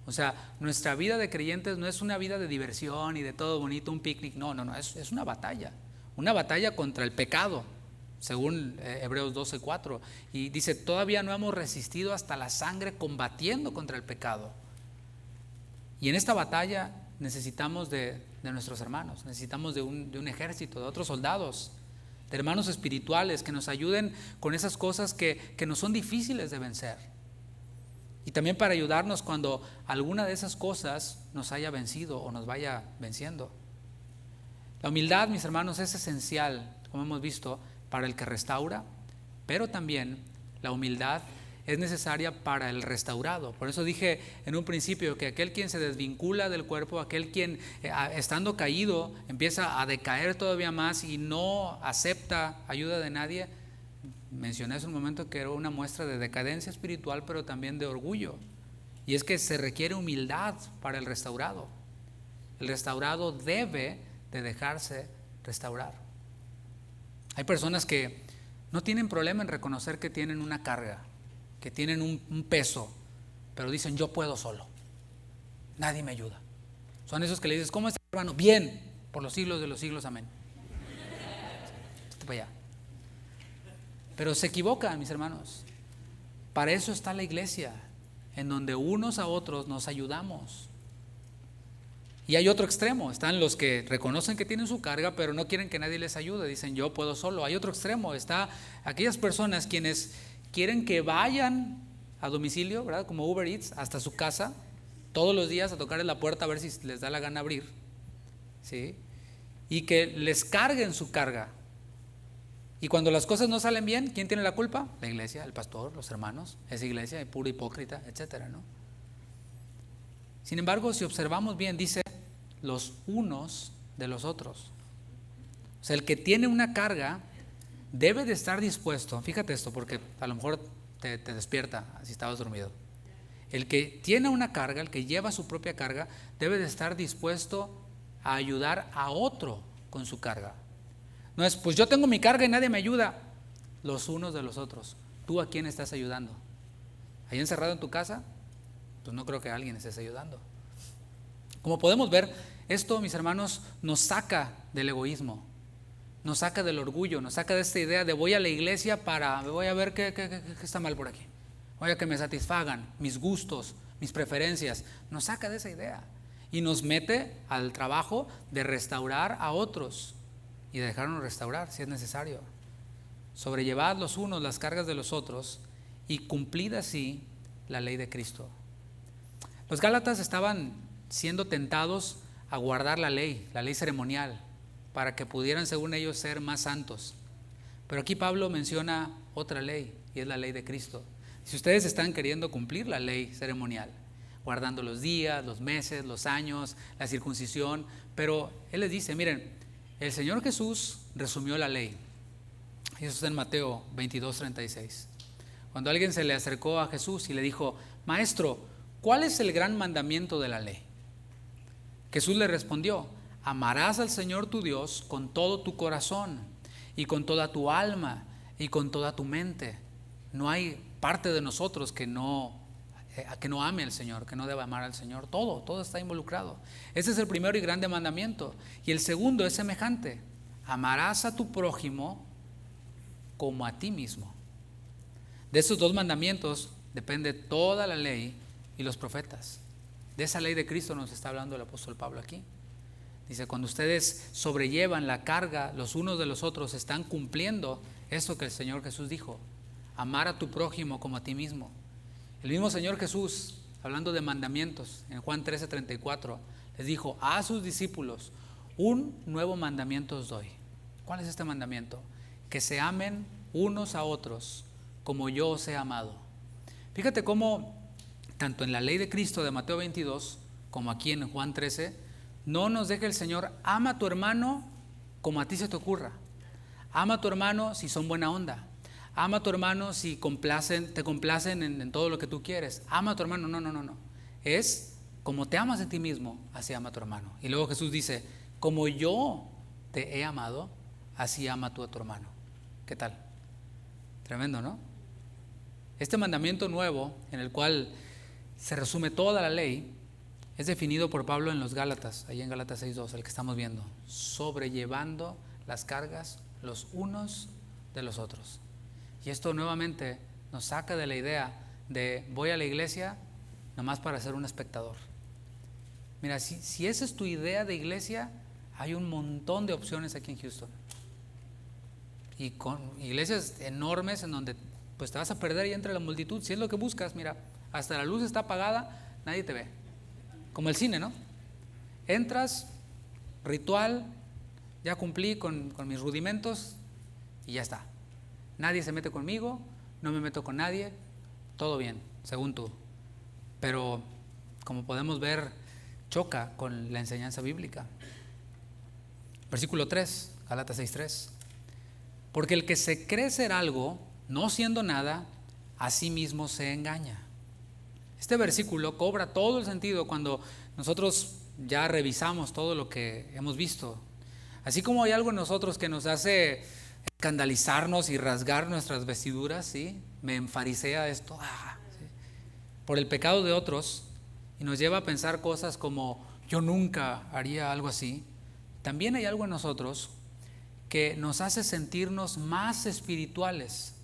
O sea, nuestra vida de creyentes no es una vida de diversión y de todo bonito, un picnic. No, es una batalla contra el pecado, según Hebreos 12:4. Y dice, todavía no hemos resistido hasta la sangre combatiendo contra el pecado. Y en esta batalla necesitamos de nuestros hermanos, necesitamos de un ejército, de otros soldados, de hermanos espirituales que nos ayuden con esas cosas que nos son difíciles de vencer. Y también para ayudarnos cuando alguna de esas cosas nos haya vencido o nos vaya venciendo. La humildad, mis hermanos, es esencial, como hemos visto, para el que restaura, pero también la humildad es necesaria para el restaurado. Por eso dije en un principio que aquel quien se desvincula del cuerpo, aquel quien estando caído empieza a decaer todavía más y no acepta ayuda de nadie, mencioné hace un momento que era una muestra de decadencia espiritual, pero también de orgullo. Y es que se requiere humildad para el restaurado. El restaurado debe de dejarse restaurar. Hay personas que no tienen problema en reconocer que tienen una carga, que tienen un peso, pero dicen yo puedo solo, nadie me ayuda. Son esos que le dices, ¿cómo estás, hermano? Bien, por los siglos de los siglos, amén. Para allá. Pero se equivocan, mis hermanos. Para eso está la iglesia, en donde unos a otros nos ayudamos. Y hay otro extremo, están los que reconocen que tienen su carga, pero no quieren que nadie les ayude, dicen yo puedo solo. Hay otro extremo, está aquellas personas quienes quieren que vayan a domicilio, ¿verdad? Como Uber Eats, hasta su casa, todos los días a tocarles la puerta a ver si les da la gana abrir, ¿sí? Y que les carguen su carga. Y cuando las cosas no salen bien, ¿quién tiene la culpa? La iglesia, el pastor, los hermanos, esa iglesia es pura hipócrita, etcétera, ¿no? Sin embargo, si observamos bien, dice los unos de los otros. O sea, el que tiene una carga debe de estar dispuesto, fíjate esto, porque a lo mejor te despierta si estabas dormido. El que tiene una carga, el que lleva su propia carga, debe de estar dispuesto a ayudar a otro con su carga. No es, pues yo tengo mi carga y nadie me ayuda. Los unos de los otros. ¿Tú a quién estás ayudando? ¿Ahí encerrado en tu casa? Pues no creo que a alguien estés ayudando. Como podemos ver, esto, mis hermanos, nos saca del egoísmo, nos saca del orgullo, nos saca de esta idea de voy a la iglesia voy a ver qué está mal por aquí, voy a que me satisfagan mis gustos, mis preferencias. Nos saca de esa idea y nos mete al trabajo de restaurar a otros y de dejarnos restaurar si es necesario. Sobrellevad los unos las cargas de los otros y cumplid así la ley de Cristo. Los Gálatas estaban siendo tentados a guardar la ley ceremonial, para que pudieran, según ellos, ser más santos. Pero aquí Pablo menciona otra ley, y es la ley de Cristo. Si ustedes están queriendo cumplir la ley ceremonial, guardando los días, los meses, los años, la circuncisión, pero él les dice, miren, el Señor Jesús resumió la ley. Y eso está en Mateo 22:36. Cuando alguien se le acercó a Jesús y le dijo, Maestro, ¿cuál es el gran mandamiento de la ley? Jesús le respondió, amarás al Señor tu Dios con todo tu corazón y con toda tu alma y con toda tu mente. No hay parte de nosotros que no ame al Señor, que no deba amar al Señor. Todo está involucrado. Ese es el primero y grande mandamiento. Y el segundo es semejante. Amarás a tu prójimo como a ti mismo. De esos dos mandamientos depende toda la ley y los profetas. De esa ley de Cristo nos está hablando el apóstol Pablo aquí. Dice, cuando ustedes sobrellevan la carga los unos de los otros, están cumpliendo eso que el Señor Jesús dijo, amar a tu prójimo como a ti mismo. El mismo Señor Jesús, hablando de mandamientos, en Juan 13:34, les dijo a sus discípulos, un nuevo mandamiento os doy. ¿Cuál es este mandamiento? Que se amen unos a otros como yo os he amado. Fíjate cómo tanto en la ley de Cristo de Mateo 22 como aquí en Juan 13, no nos deja el Señor, ama a tu hermano como a ti se te ocurra. Ama a tu hermano si son buena onda. Ama a tu hermano si te complacen en todo lo que tú quieres. Ama a tu hermano, no. Es como te amas a ti mismo, así ama a tu hermano. Y luego Jesús dice, como yo te he amado, así ama tú a tu hermano. ¿Qué tal? Tremendo, ¿no? Este mandamiento nuevo, en el cual se resume toda la ley, es definido por Pablo en los Gálatas, ahí en Gálatas 6:2, el que estamos viendo, sobrellevando las cargas los unos de los otros. Y esto nuevamente nos saca de la idea de voy a la iglesia nomás para ser un espectador. Mira, si esa es tu idea de iglesia, hay un montón de opciones aquí en Houston. Y con iglesias enormes en donde pues te vas a perder y entre la multitud. Si es lo que buscas, mira, hasta la luz está apagada, nadie te ve. Como el cine, ¿no? Entras, ritual, ya cumplí con mis rudimentos y ya está. Nadie se mete conmigo, no me meto con nadie. todo bien, según tú. Pero como podemos ver, choca con la enseñanza bíblica. Versículo 3, Gálatas 6:3. Porque el que se cree ser algo, no siendo nada, a sí mismo se engaña. Este versículo cobra todo el sentido cuando nosotros ya revisamos todo lo que hemos visto. Así como hay algo en nosotros que nos hace escandalizarnos y rasgar nuestras vestiduras, ¿sí? Me enfarisea esto, ¿sí? Por el pecado de otros, y nos lleva a pensar cosas como yo nunca haría algo así. También hay algo en nosotros que nos hace sentirnos más espirituales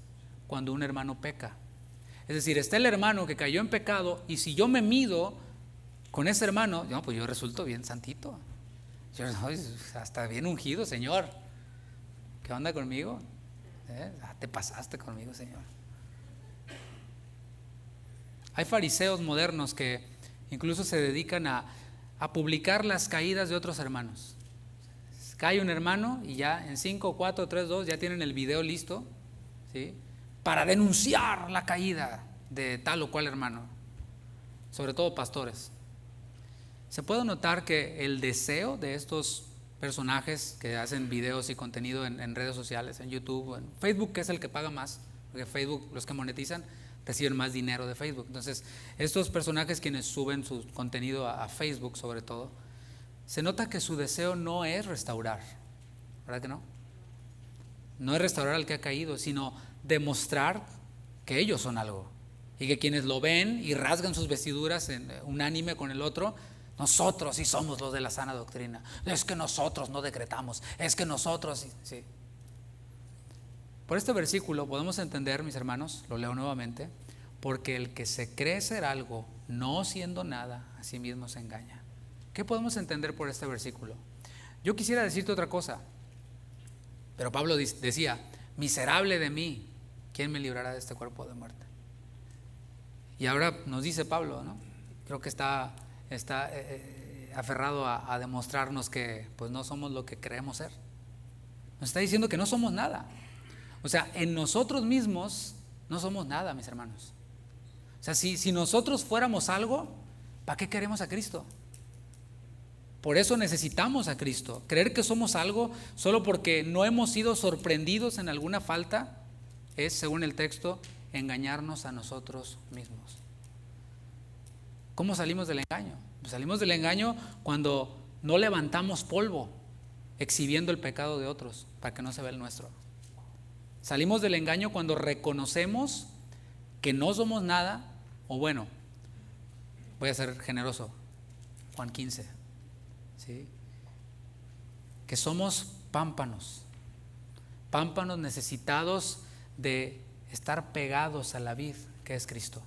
cuando un hermano peca. Es decir, está el hermano que cayó en pecado, y si yo me mido con ese hermano, no, pues yo resulto bien santito. Yo, hasta bien ungido, Señor. ¿Qué onda conmigo? Te pasaste conmigo, Señor. Hay fariseos modernos que incluso se dedican a publicar las caídas de otros hermanos. Cae un hermano y ya en 5, 4, 3, 2 ya tienen el video listo, ¿sí? Para denunciar la caída de tal o cual hermano, sobre todo pastores. Se puede notar que el deseo de estos personajes que hacen videos y contenido en redes sociales, en YouTube, en Facebook, que es el que paga más, porque Facebook, los que monetizan, reciben más dinero de Facebook. Entonces, estos personajes quienes suben su contenido a Facebook sobre todo, se nota que su deseo no es restaurar, ¿verdad que no? No es restaurar al que ha caído, sino demostrar que ellos son algo, y que quienes lo ven y rasgan sus vestiduras en unánime con el otro, nosotros sí somos los de la sana doctrina, es que nosotros no decretamos, es que nosotros sí. Por este versículo podemos entender, mis hermanos, lo leo nuevamente, porque el que se cree ser algo, no siendo nada, a sí mismo se engaña. ¿Qué podemos entender por este versículo? Yo quisiera decirte otra cosa, pero Pablo decía, miserable de mí, ¿quién me librará de este cuerpo de muerte? Y ahora nos dice Pablo, ¿no? Creo que está aferrado a demostrarnos que pues no somos lo que creemos ser. Nos está diciendo que no somos nada. O sea, en nosotros mismos no somos nada, mis hermanos. O sea, si nosotros fuéramos algo, ¿para qué queremos a Cristo? Por eso necesitamos a Cristo. Creer que somos algo solo porque no hemos sido sorprendidos en alguna falta es, según el texto, engañarnos a nosotros mismos. ¿Cómo salimos del engaño? Pues salimos del engaño cuando no levantamos polvo exhibiendo el pecado de otros para que no se vea el nuestro. Salimos del engaño cuando reconocemos que no somos nada, o bueno, voy a ser generoso, Juan 15, ¿sí? Que somos pámpanos necesitados de estar pegados a la vid que es Cristo.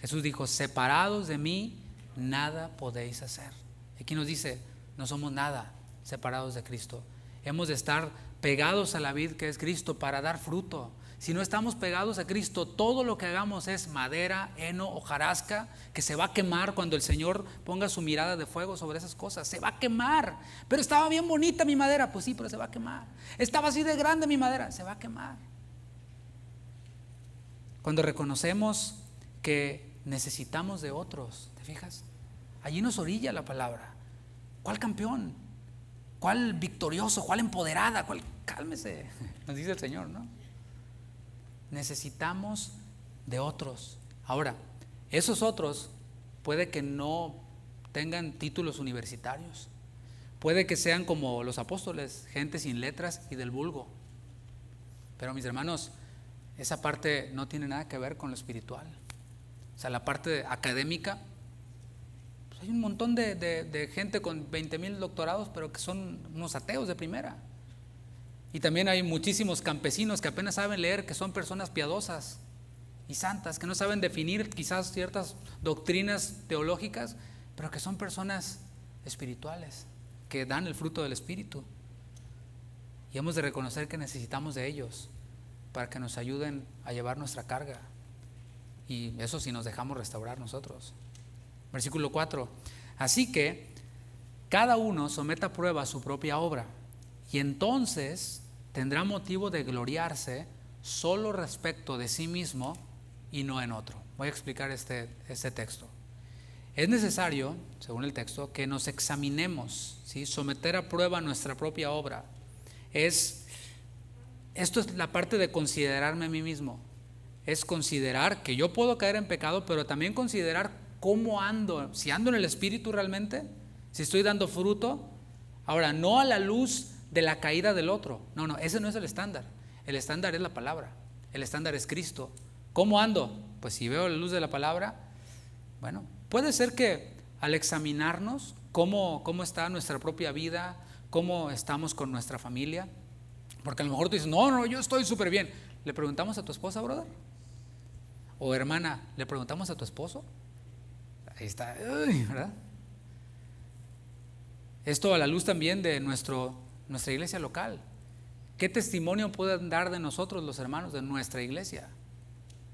Jesús dijo, separados de mí, nada podéis hacer. Aquí nos dice, no somos nada separados de Cristo. Hemos de estar pegados a la vid que es Cristo para dar fruto. Si no estamos pegados a Cristo, todo lo que hagamos es madera, heno, hojarasca, que se va a quemar cuando el Señor ponga su mirada de fuego sobre esas cosas. Se va a quemar. Pero estaba bien bonita mi madera, pues sí, pero se va a quemar. Estaba así de grande mi madera, se va a quemar. Cuando reconocemos que necesitamos de otros, ¿te fijas? Allí nos orilla la palabra. ¿Cuál campeón? ¿Cuál victorioso? ¿Cuál empoderada? ¿Cuál? Cálmese, nos dice el Señor, ¿no? Necesitamos de otros. Ahora, esos otros puede que no tengan títulos universitarios, puede que sean como los apóstoles, gente sin letras y del vulgo. Pero mis hermanos, esa parte no tiene nada que ver con lo espiritual. O sea, la parte académica, pues hay un montón de gente con 20,000 doctorados, pero que son unos ateos de primera. Y también hay muchísimos campesinos que apenas saben leer, que son personas piadosas y santas, que no saben definir quizás ciertas doctrinas teológicas, pero que son personas espirituales, que dan el fruto del Espíritu. Y hemos de reconocer que necesitamos de ellos para que nos ayuden a llevar nuestra carga. Y eso si nos dejamos restaurar nosotros. Versículo 4. Así que cada uno someta a prueba su propia obra, y entonces tendrá motivo de gloriarse solo respecto de sí mismo y no en otro. Voy a explicar este texto. Es necesario, según el texto, que nos examinemos, ¿sí? Someter a prueba nuestra propia obra. Esto es la parte de considerarme a mí mismo. Es considerar que yo puedo caer en pecado, pero también considerar cómo ando, si ando en el Espíritu realmente, si estoy dando fruto. Ahora, no a la luz de la caída del otro. No, ese no es el estándar. El estándar es la palabra. El estándar es Cristo. ¿Cómo ando? Pues si veo la luz de la palabra, bueno, puede ser que al examinarnos cómo está nuestra propia vida, cómo estamos con nuestra familia, porque a lo mejor tú dices, no, yo estoy súper bien. ¿Le preguntamos a tu esposa, brother? O hermana, ¿le preguntamos a tu esposo? Ahí está, ¿verdad? Esto a la luz también de nuestra iglesia local. ¿Qué testimonio pueden dar de nosotros los hermanos de nuestra iglesia?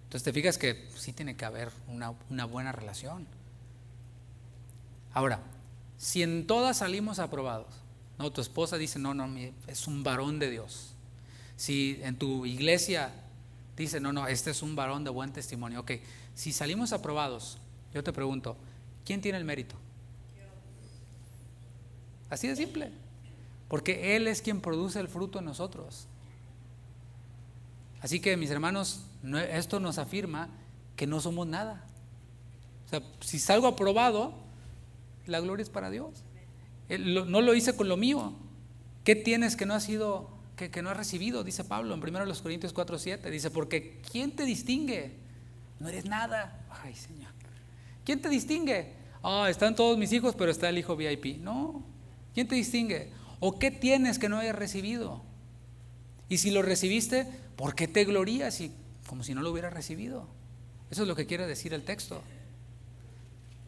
Entonces te fijas que sí tiene que haber una buena relación. Ahora, si en todas salimos aprobados, no, tu esposa dice, no, es un varón de Dios. Si en tu iglesia dice, no, este es un varón de buen testimonio. Ok, si salimos aprobados, yo te pregunto, ¿quién tiene el mérito? Así de simple, porque Él es quien produce el fruto en nosotros. Así que mis hermanos, esto nos afirma que no somos nada. O sea, si salgo aprobado, la gloria es para Dios. No lo hice con lo mío. ¿Qué tienes que no has sido, que no has recibido? Dice Pablo en 1 Corintios 4:7. Dice, porque ¿quién te distingue? No eres nada. Ay, Señor. ¿Quién te distingue? Están todos mis hijos, pero está el hijo VIP. No. ¿Quién te distingue? ¿O qué tienes que no hayas recibido? Y si lo recibiste, ¿por qué te glorías como si no lo hubieras recibido? Eso es lo que quiere decir el texto.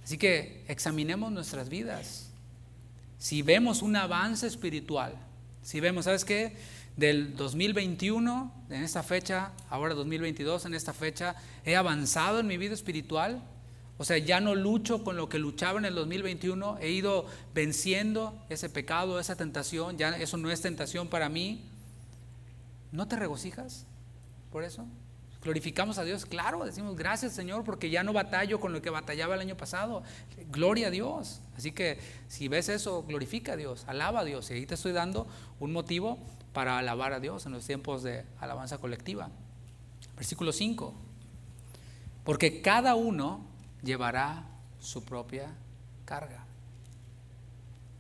Así que examinemos nuestras vidas. Si vemos un avance espiritual, si vemos, ¿sabes qué? Del 2021, en esta fecha, ahora 2022, en esta fecha, he avanzado en mi vida espiritual. O sea, ya no lucho con lo que luchaba en el 2021, he ido venciendo ese pecado, esa tentación, ya eso no es tentación para mí. ¿No te regocijas por eso? ¿Glorificamos a Dios? Claro, decimos gracias, Señor, porque ya no batallo con lo que batallaba el año pasado. Gloria a Dios. Así que si ves eso, glorifica a Dios, alaba a Dios. Y ahí te estoy dando un motivo para alabar a Dios en los tiempos de alabanza colectiva. Versículo 5. Porque cada uno llevará su propia carga.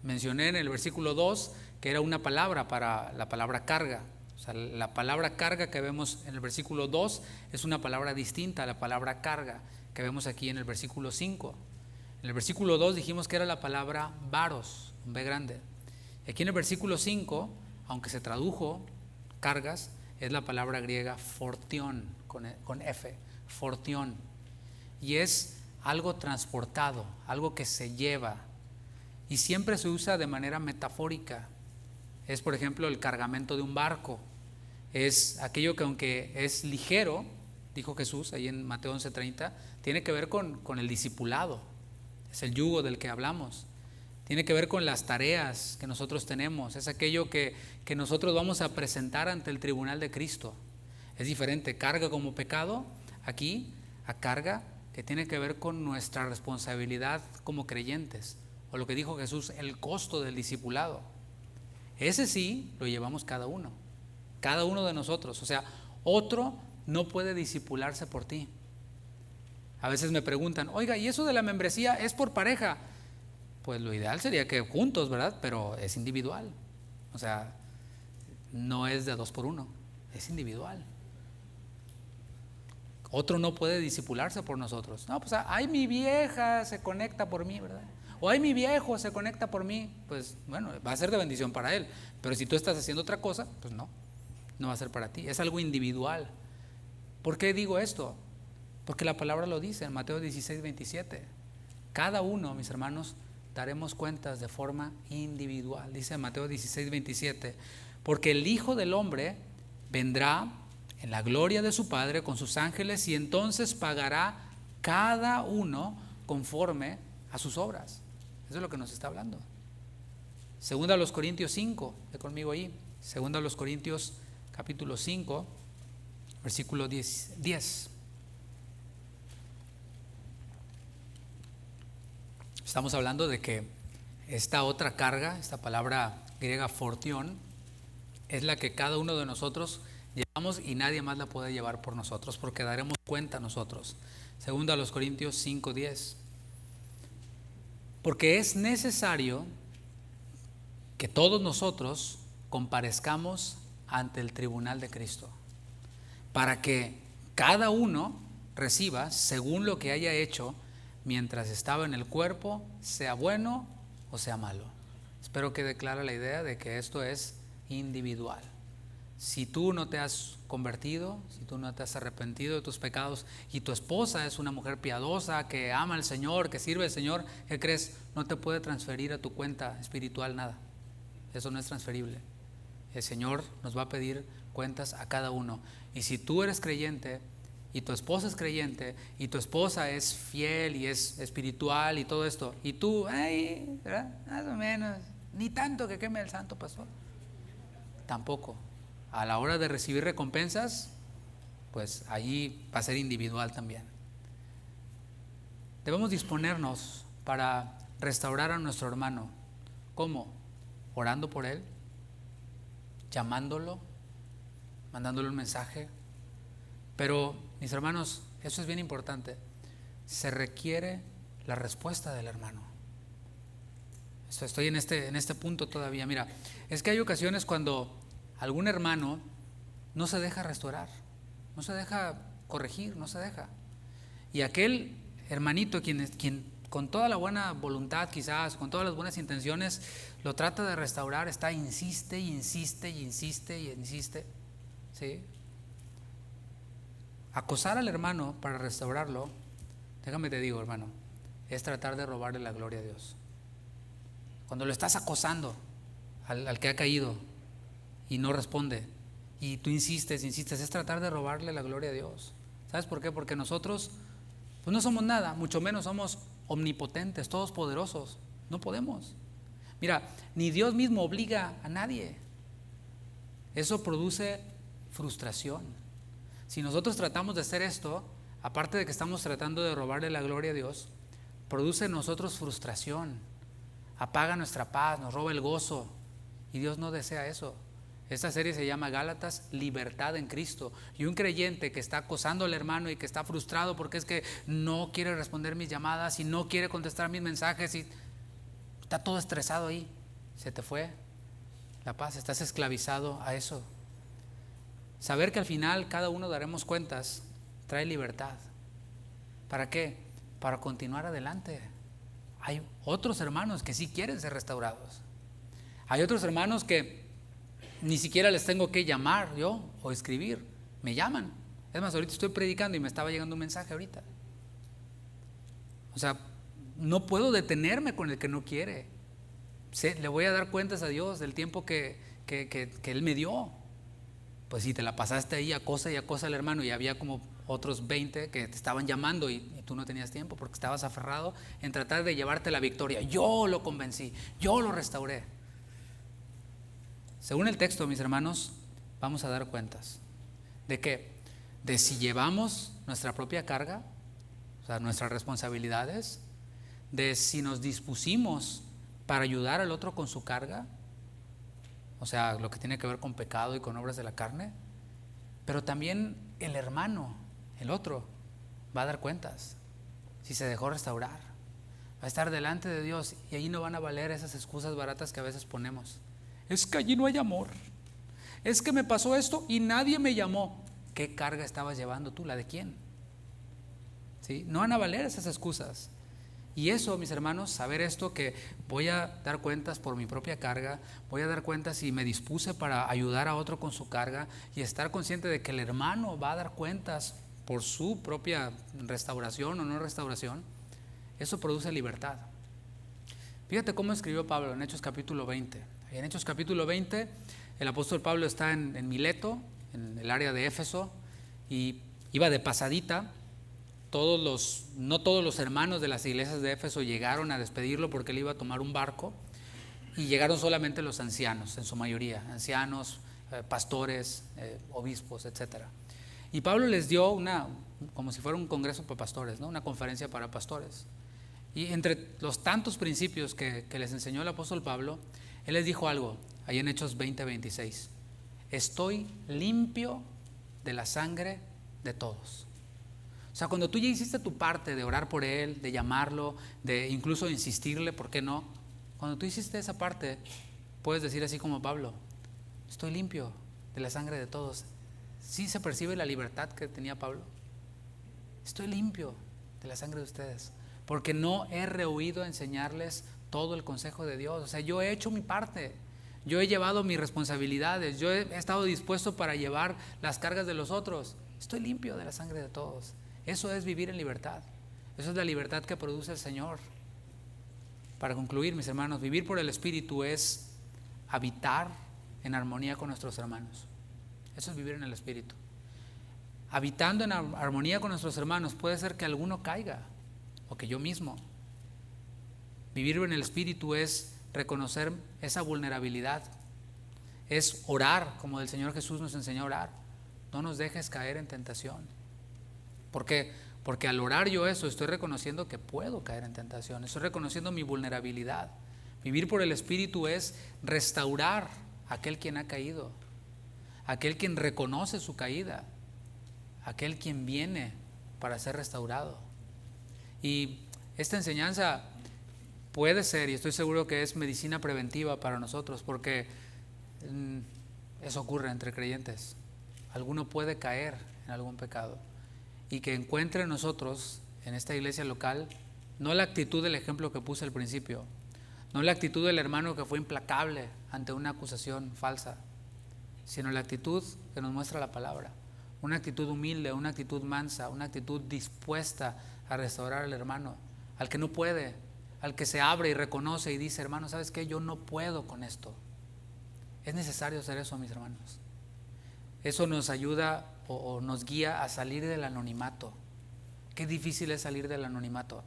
Mencioné en el versículo 2 que era una palabra para la palabra carga. O sea, la palabra carga que vemos en el versículo 2 es una palabra distinta a la palabra carga que vemos aquí en el versículo 5. En el versículo 2 dijimos que era la palabra varos, un B grande. Y aquí en el versículo 5, aunque se tradujo cargas, es la palabra griega fortión, con F, fortión. Y es algo transportado, algo que se lleva. Y siempre se usa de manera metafórica. Es, por ejemplo, el cargamento de un barco. Es aquello que, aunque es ligero, dijo Jesús ahí en Mateo 11:30, tiene que ver con el discipulado. Es el yugo del que hablamos. Tiene que ver con las tareas que nosotros tenemos. Es aquello que nosotros vamos a presentar ante el tribunal de Cristo. Es diferente, carga como pecado, aquí, a carga que tiene que ver con nuestra responsabilidad como creyentes. O lo que dijo Jesús, el costo del discipulado. Ese sí lo llevamos cada uno de nosotros. O sea, otro no puede discipularse por ti. A veces me preguntan, oiga, ¿y eso de la membresía es por pareja? Pues lo ideal sería que juntos, ¿verdad? Pero es individual. O sea, no es de 2 por 1, es individual. Otro no puede discipularse por nosotros. No, pues ay, mi vieja se conecta por mí, ¿verdad? O ay, mi viejo se conecta por mí. Pues bueno, va a ser de bendición para él. Pero si tú estás haciendo otra cosa, pues no va a ser para ti. Es algo individual. ¿Por qué digo esto? Porque la palabra lo dice en Mateo 16:27. Cada uno, mis hermanos, daremos cuentas de forma individual. Dice en Mateo 16:27. Porque el Hijo del Hombre vendrá en la gloria de su Padre con sus ángeles y entonces pagará cada uno conforme a sus obras. Eso es lo que nos está hablando. Segunda a los Corintios 5, ve conmigo ahí. Segunda a los Corintios capítulo 5, versículo 10. Estamos hablando de que esta otra carga, esta palabra griega fortión, es la que cada uno de nosotros llevamos y nadie más la puede llevar por nosotros, porque daremos cuenta nosotros. Segundo a los Corintios 5:10. Porque es necesario que todos nosotros comparezcamos ante el tribunal de Cristo, para que cada uno reciba según lo que haya hecho mientras estaba en el cuerpo, sea bueno o sea malo. Espero que declare la idea de que esto es individual. Si tú no te has convertido, si tú no te has arrepentido de tus pecados y tu esposa es una mujer piadosa que ama al Señor, que sirve al Señor, ¿qué crees? No te puede transferir a tu cuenta espiritual nada. Eso no es transferible. El Señor nos va a pedir cuentas a cada uno. Y si tú eres creyente y tu esposa es creyente y tu esposa es fiel y es espiritual y todo esto, y tú, más o menos, ni tanto que queme el santo pastor, tampoco. A la hora de recibir recompensas, pues allí va a ser individual también. Debemos disponernos para restaurar a nuestro hermano. ¿Cómo? Orando por él, llamándolo, mandándole un mensaje. Pero, mis hermanos, eso es bien importante. Se requiere la respuesta del hermano. Estoy en este punto todavía. Mira, es que hay ocasiones cuando algún hermano no se deja restaurar, no se deja corregir, no se deja. Y aquel hermanito quien con toda la buena voluntad, quizás, con todas las buenas intenciones, lo trata de restaurar, insiste y insiste y insiste y insiste, ¿sí? Acosar al hermano para restaurarlo, déjame te digo, hermano, es tratar de robarle la gloria a Dios. Cuando lo estás acosando al que ha caído y no responde, y tú insistes, es tratar de robarle la gloria a Dios. ¿Sabes por qué? Porque nosotros pues no somos nada, mucho menos somos omnipotentes, todos poderosos. No podemos. Mira, ni Dios mismo obliga a nadie. Eso produce frustración. Si nosotros tratamos de hacer esto, aparte de que estamos tratando de robarle la gloria a Dios, produce en nosotros frustración, apaga nuestra paz, nos roba el gozo, y Dios no desea eso. Esta serie se llama Gálatas, Libertad en Cristo. Y un creyente que está acosando al hermano y que está frustrado porque es que no quiere responder mis llamadas y no quiere contestar mis mensajes y está todo estresado ahí, se te fue la paz, estás esclavizado a eso. Saber que al final cada uno daremos cuentas trae libertad. ¿Para qué? Para continuar adelante. Hay otros hermanos que sí quieren ser restaurados. Hay otros hermanos que ni siquiera les tengo que llamar yo o escribir, me llaman. Es más, ahorita estoy predicando y me estaba llegando un mensaje ahorita. O sea, no puedo detenerme con el que no quiere. Le voy a dar cuentas a Dios del tiempo que Él me dio. Pues si te la pasaste ahí acosa y acosa al hermano y había como otros 20 que te estaban llamando y tú no tenías tiempo porque estabas aferrado en tratar de llevarte la victoria. Yo lo convencí, yo lo restauré. Según el texto, mis hermanos, vamos a dar cuentas. ¿De qué? De si llevamos nuestra propia carga, o sea, nuestras responsabilidades, de si nos dispusimos para ayudar al otro con su carga, o sea, lo que tiene que ver con pecado y con obras de la carne, pero también el hermano, el otro, va a dar cuentas si se dejó restaurar, va a estar delante de Dios y ahí no van a valer esas excusas baratas que a veces ponemos. Es que allí no hay amor, es que me pasó esto y nadie me llamó. ¿Qué carga estabas llevando tú? ¿La de quién? ¿Sí? No van a valer esas excusas. Y eso, mis hermanos, saber esto, que voy a dar cuentas por mi propia carga, voy a dar cuentas si me dispuse para ayudar a otro con su carga, y estar consciente de que el hermano va a dar cuentas por su propia restauración o no restauración, eso produce libertad. Fíjate cómo escribió Pablo en Hechos capítulo 20. En Hechos capítulo 20, el apóstol Pablo está en Mileto, en el área de Éfeso, y iba de pasadita. No todos los hermanos de las iglesias de Éfeso llegaron a despedirlo porque él iba a tomar un barco, y llegaron solamente los ancianos, en su mayoría, ancianos, pastores, obispos, etcétera. Y Pablo les dio como si fuera un congreso para pastores, ¿no? Una conferencia para pastores. Y entre los tantos principios que les enseñó el apóstol Pablo, él les dijo algo, ahí en Hechos 20:26. Estoy limpio de la sangre de todos. O sea, cuando tú ya hiciste tu parte de orar por él, de llamarlo, de incluso insistirle, ¿por qué no? Cuando tú hiciste esa parte, puedes decir así como Pablo, estoy limpio de la sangre de todos. ¿Sí se percibe la libertad que tenía Pablo? Estoy limpio de la sangre de ustedes, porque no he rehuido enseñarles todo el consejo de Dios. O sea, yo he hecho mi parte, yo he llevado mis responsabilidades, yo he estado dispuesto para llevar las cargas de los otros. Estoy limpio de la sangre de todos. Eso es vivir en libertad. Eso es la libertad que produce el Señor. Para concluir, mis hermanos, vivir por el Espíritu es habitar en armonía con nuestros hermanos. Eso es vivir en el Espíritu. Habitando en armonía con nuestros hermanos, puede ser que alguno caiga, o que yo mismo. Vivir en el Espíritu es reconocer esa vulnerabilidad, es orar como el Señor Jesús nos enseñó a orar. No nos dejes caer en tentación. ¿Por qué? Porque al orar yo eso, estoy reconociendo que puedo caer en tentación, estoy reconociendo mi vulnerabilidad. Vivir por el Espíritu es restaurar a aquel quien ha caído, aquel quien reconoce su caída, aquel quien viene para ser restaurado. Y esta enseñanza puede ser, y estoy seguro que es medicina preventiva para nosotros, porque eso ocurre entre creyentes. Alguno puede caer en algún pecado y que encuentre en nosotros, en esta iglesia local, no la actitud del ejemplo que puse al principio, no la actitud del hermano que fue implacable ante una acusación falsa, sino la actitud que nos muestra la palabra, una actitud humilde, una actitud mansa, una actitud dispuesta a restaurar al hermano, al que no puede, al que se abre y reconoce y dice, hermano, ¿sabes qué? Yo no puedo con esto. Es necesario hacer eso, mis hermanos. Eso nos ayuda o nos guía a salir del anonimato. Qué difícil es salir del anonimato.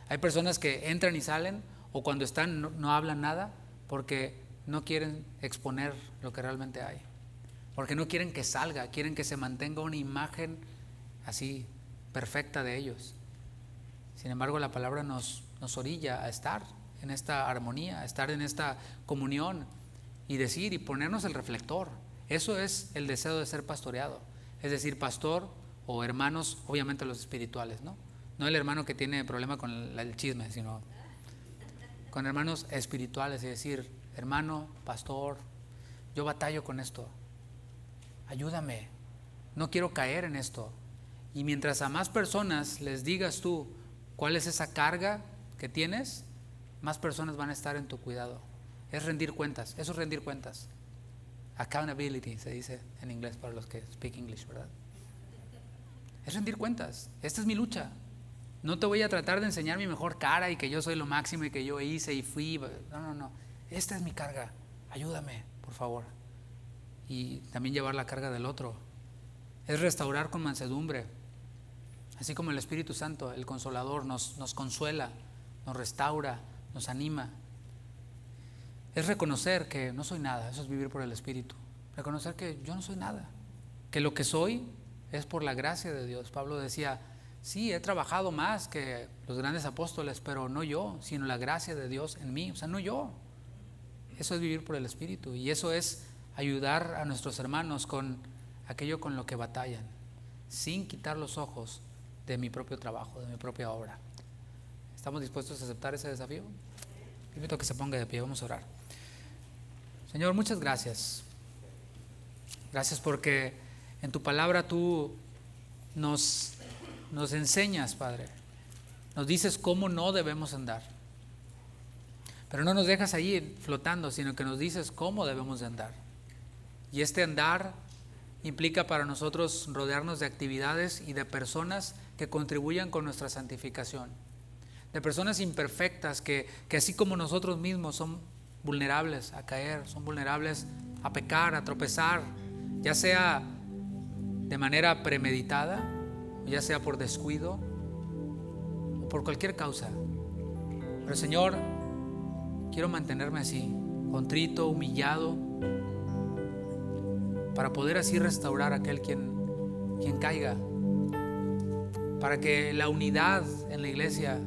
Hay personas que entran y salen, o cuando están no hablan nada, porque no quieren exponer lo que realmente hay, porque no quieren que salga, quieren que se mantenga una imagen así perfecta de ellos. Sin embargo, la palabra nos orilla a estar en esta armonía, a estar en esta comunión y decir y ponernos el reflector. Eso es el deseo de ser pastoreado, es decir, pastor o hermanos, obviamente los espirituales, no el hermano que tiene problema con el chisme, sino con hermanos espirituales, es decir, hermano, pastor, yo batallo con esto, ayúdame, no quiero caer en esto. Y mientras a más personas les digas tú cuál es esa carga que tienes, más personas van a estar en tu cuidado. Es rendir cuentas, eso es rendir cuentas. Accountability se dice en inglés para los que speak English, ¿verdad? Es rendir cuentas. Esta es mi lucha. No te voy a tratar de enseñar mi mejor cara y que yo soy lo máximo y que yo hice y fui. No. Esta es mi carga. Ayúdame, por favor. Y también llevar la carga del otro. Es restaurar con mansedumbre. Así como el Espíritu Santo, el Consolador, nos consuela, nos restaura, nos anima. Es reconocer que no soy nada, eso es vivir por el Espíritu. Reconocer que yo no soy nada, que lo que soy es por la gracia de Dios. Pablo decía, sí, he trabajado más que los grandes apóstoles, pero no yo, sino la gracia de Dios en mí, o sea, no yo. Eso es vivir por el Espíritu y eso es ayudar a nuestros hermanos con aquello con lo que batallan, sin quitar los ojos de mi propio trabajo, de mi propia obra. ¿Estamos dispuestos a aceptar ese desafío? Invito a que se ponga de pie, vamos a orar. Señor, muchas gracias. Gracias porque en tu palabra tú nos enseñas, Padre. Nos dices cómo no debemos andar. Pero no nos dejas ahí flotando, sino que nos dices cómo debemos de andar. Y este andar implica para nosotros rodearnos de actividades y de personas que contribuyan con nuestra santificación. De personas imperfectas que así como nosotros mismos son vulnerables a caer, son vulnerables a pecar, a tropezar, ya sea de manera premeditada, ya sea por descuido o por cualquier causa. Pero Señor, quiero mantenerme así, contrito, humillado, para poder así restaurar a aquel quien caiga, para que la unidad en la iglesia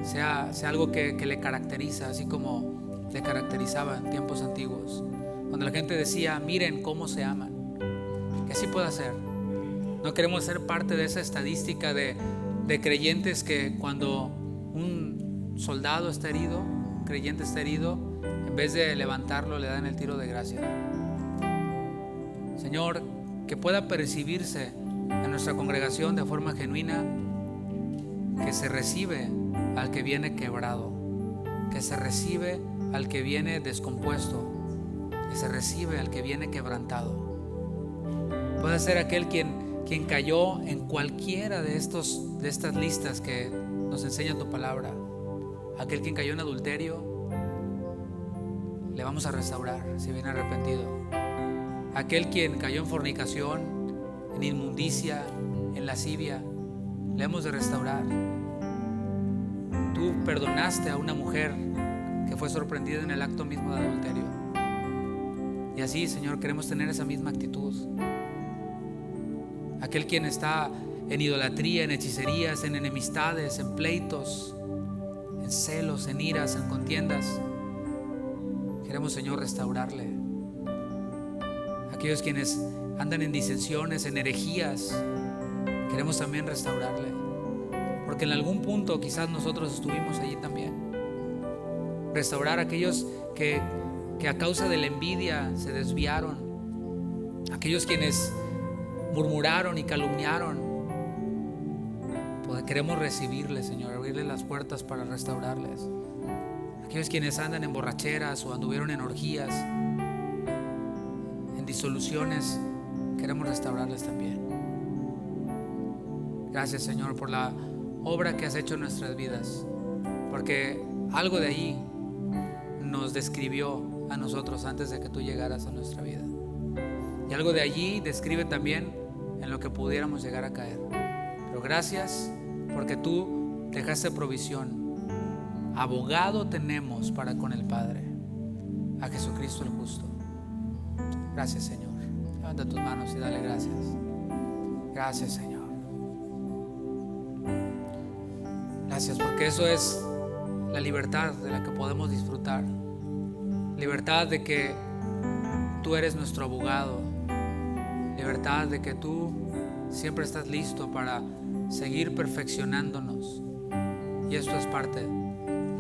sea algo que le caracteriza, así como le caracterizaba en tiempos antiguos, cuando la gente decía: miren cómo se aman. Que así pueda ser. No queremos ser parte de esa estadística de creyentes que cuando un soldado está herido, un creyente está herido, en vez de levantarlo le dan el tiro de gracia. Señor, que pueda percibirse en nuestra congregación de forma genuina que se recibe al que viene quebrado, que se recibe al que viene descompuesto, que se recibe al que viene quebrantado. Puede ser aquel quien cayó en cualquiera de estas listas que nos enseña tu palabra. Aquel quien cayó en adulterio, le vamos a restaurar si viene arrepentido. Aquel quien cayó en fornicación, en inmundicia, en lascivia, le hemos de restaurar. Tú perdonaste a una mujer que fue sorprendida en el acto mismo de adulterio. Y así, Señor, queremos tener esa misma actitud. Aquel quien está en idolatría, en hechicerías, en enemistades, en pleitos, en celos, en iras, en contiendas, queremos, Señor, restaurarle. Aquellos quienes andan en disensiones, en herejías, queremos también restaurarle, porque en algún punto quizás nosotros estuvimos allí también. Restaurar a aquellos que a causa de la envidia se desviaron, aquellos quienes murmuraron y calumniaron. Pues queremos recibirles, Señor, abrirles las puertas para restaurarles. Aquellos quienes andan en borracheras o anduvieron en orgías, en disoluciones, queremos restaurarles también. Gracias, Señor, por la obra que has hecho en nuestras vidas, porque algo de ahí nos describió a nosotros antes de que tú llegaras a nuestra vida, y algo de allí describe también en lo que pudiéramos llegar a caer. Pero gracias porque tú dejaste provisión. Abogado tenemos para con el Padre, a Jesucristo el justo. Gracias, Señor. Levanta tus manos y dale gracias. Gracias, Señor. Gracias, porque eso es la libertad de la que podemos disfrutar. Libertad de que tú eres nuestro abogado. Libertad de que tú siempre estás listo para seguir perfeccionándonos. Y esto es parte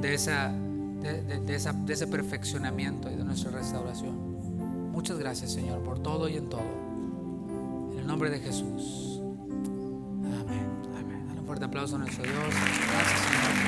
de ese perfeccionamiento y de nuestra restauración. Muchas gracias, Señor, por todo y en todo. En el nombre de Jesús. Amén. Amén. Dale un fuerte aplauso a nuestro Dios. Gracias, Señor.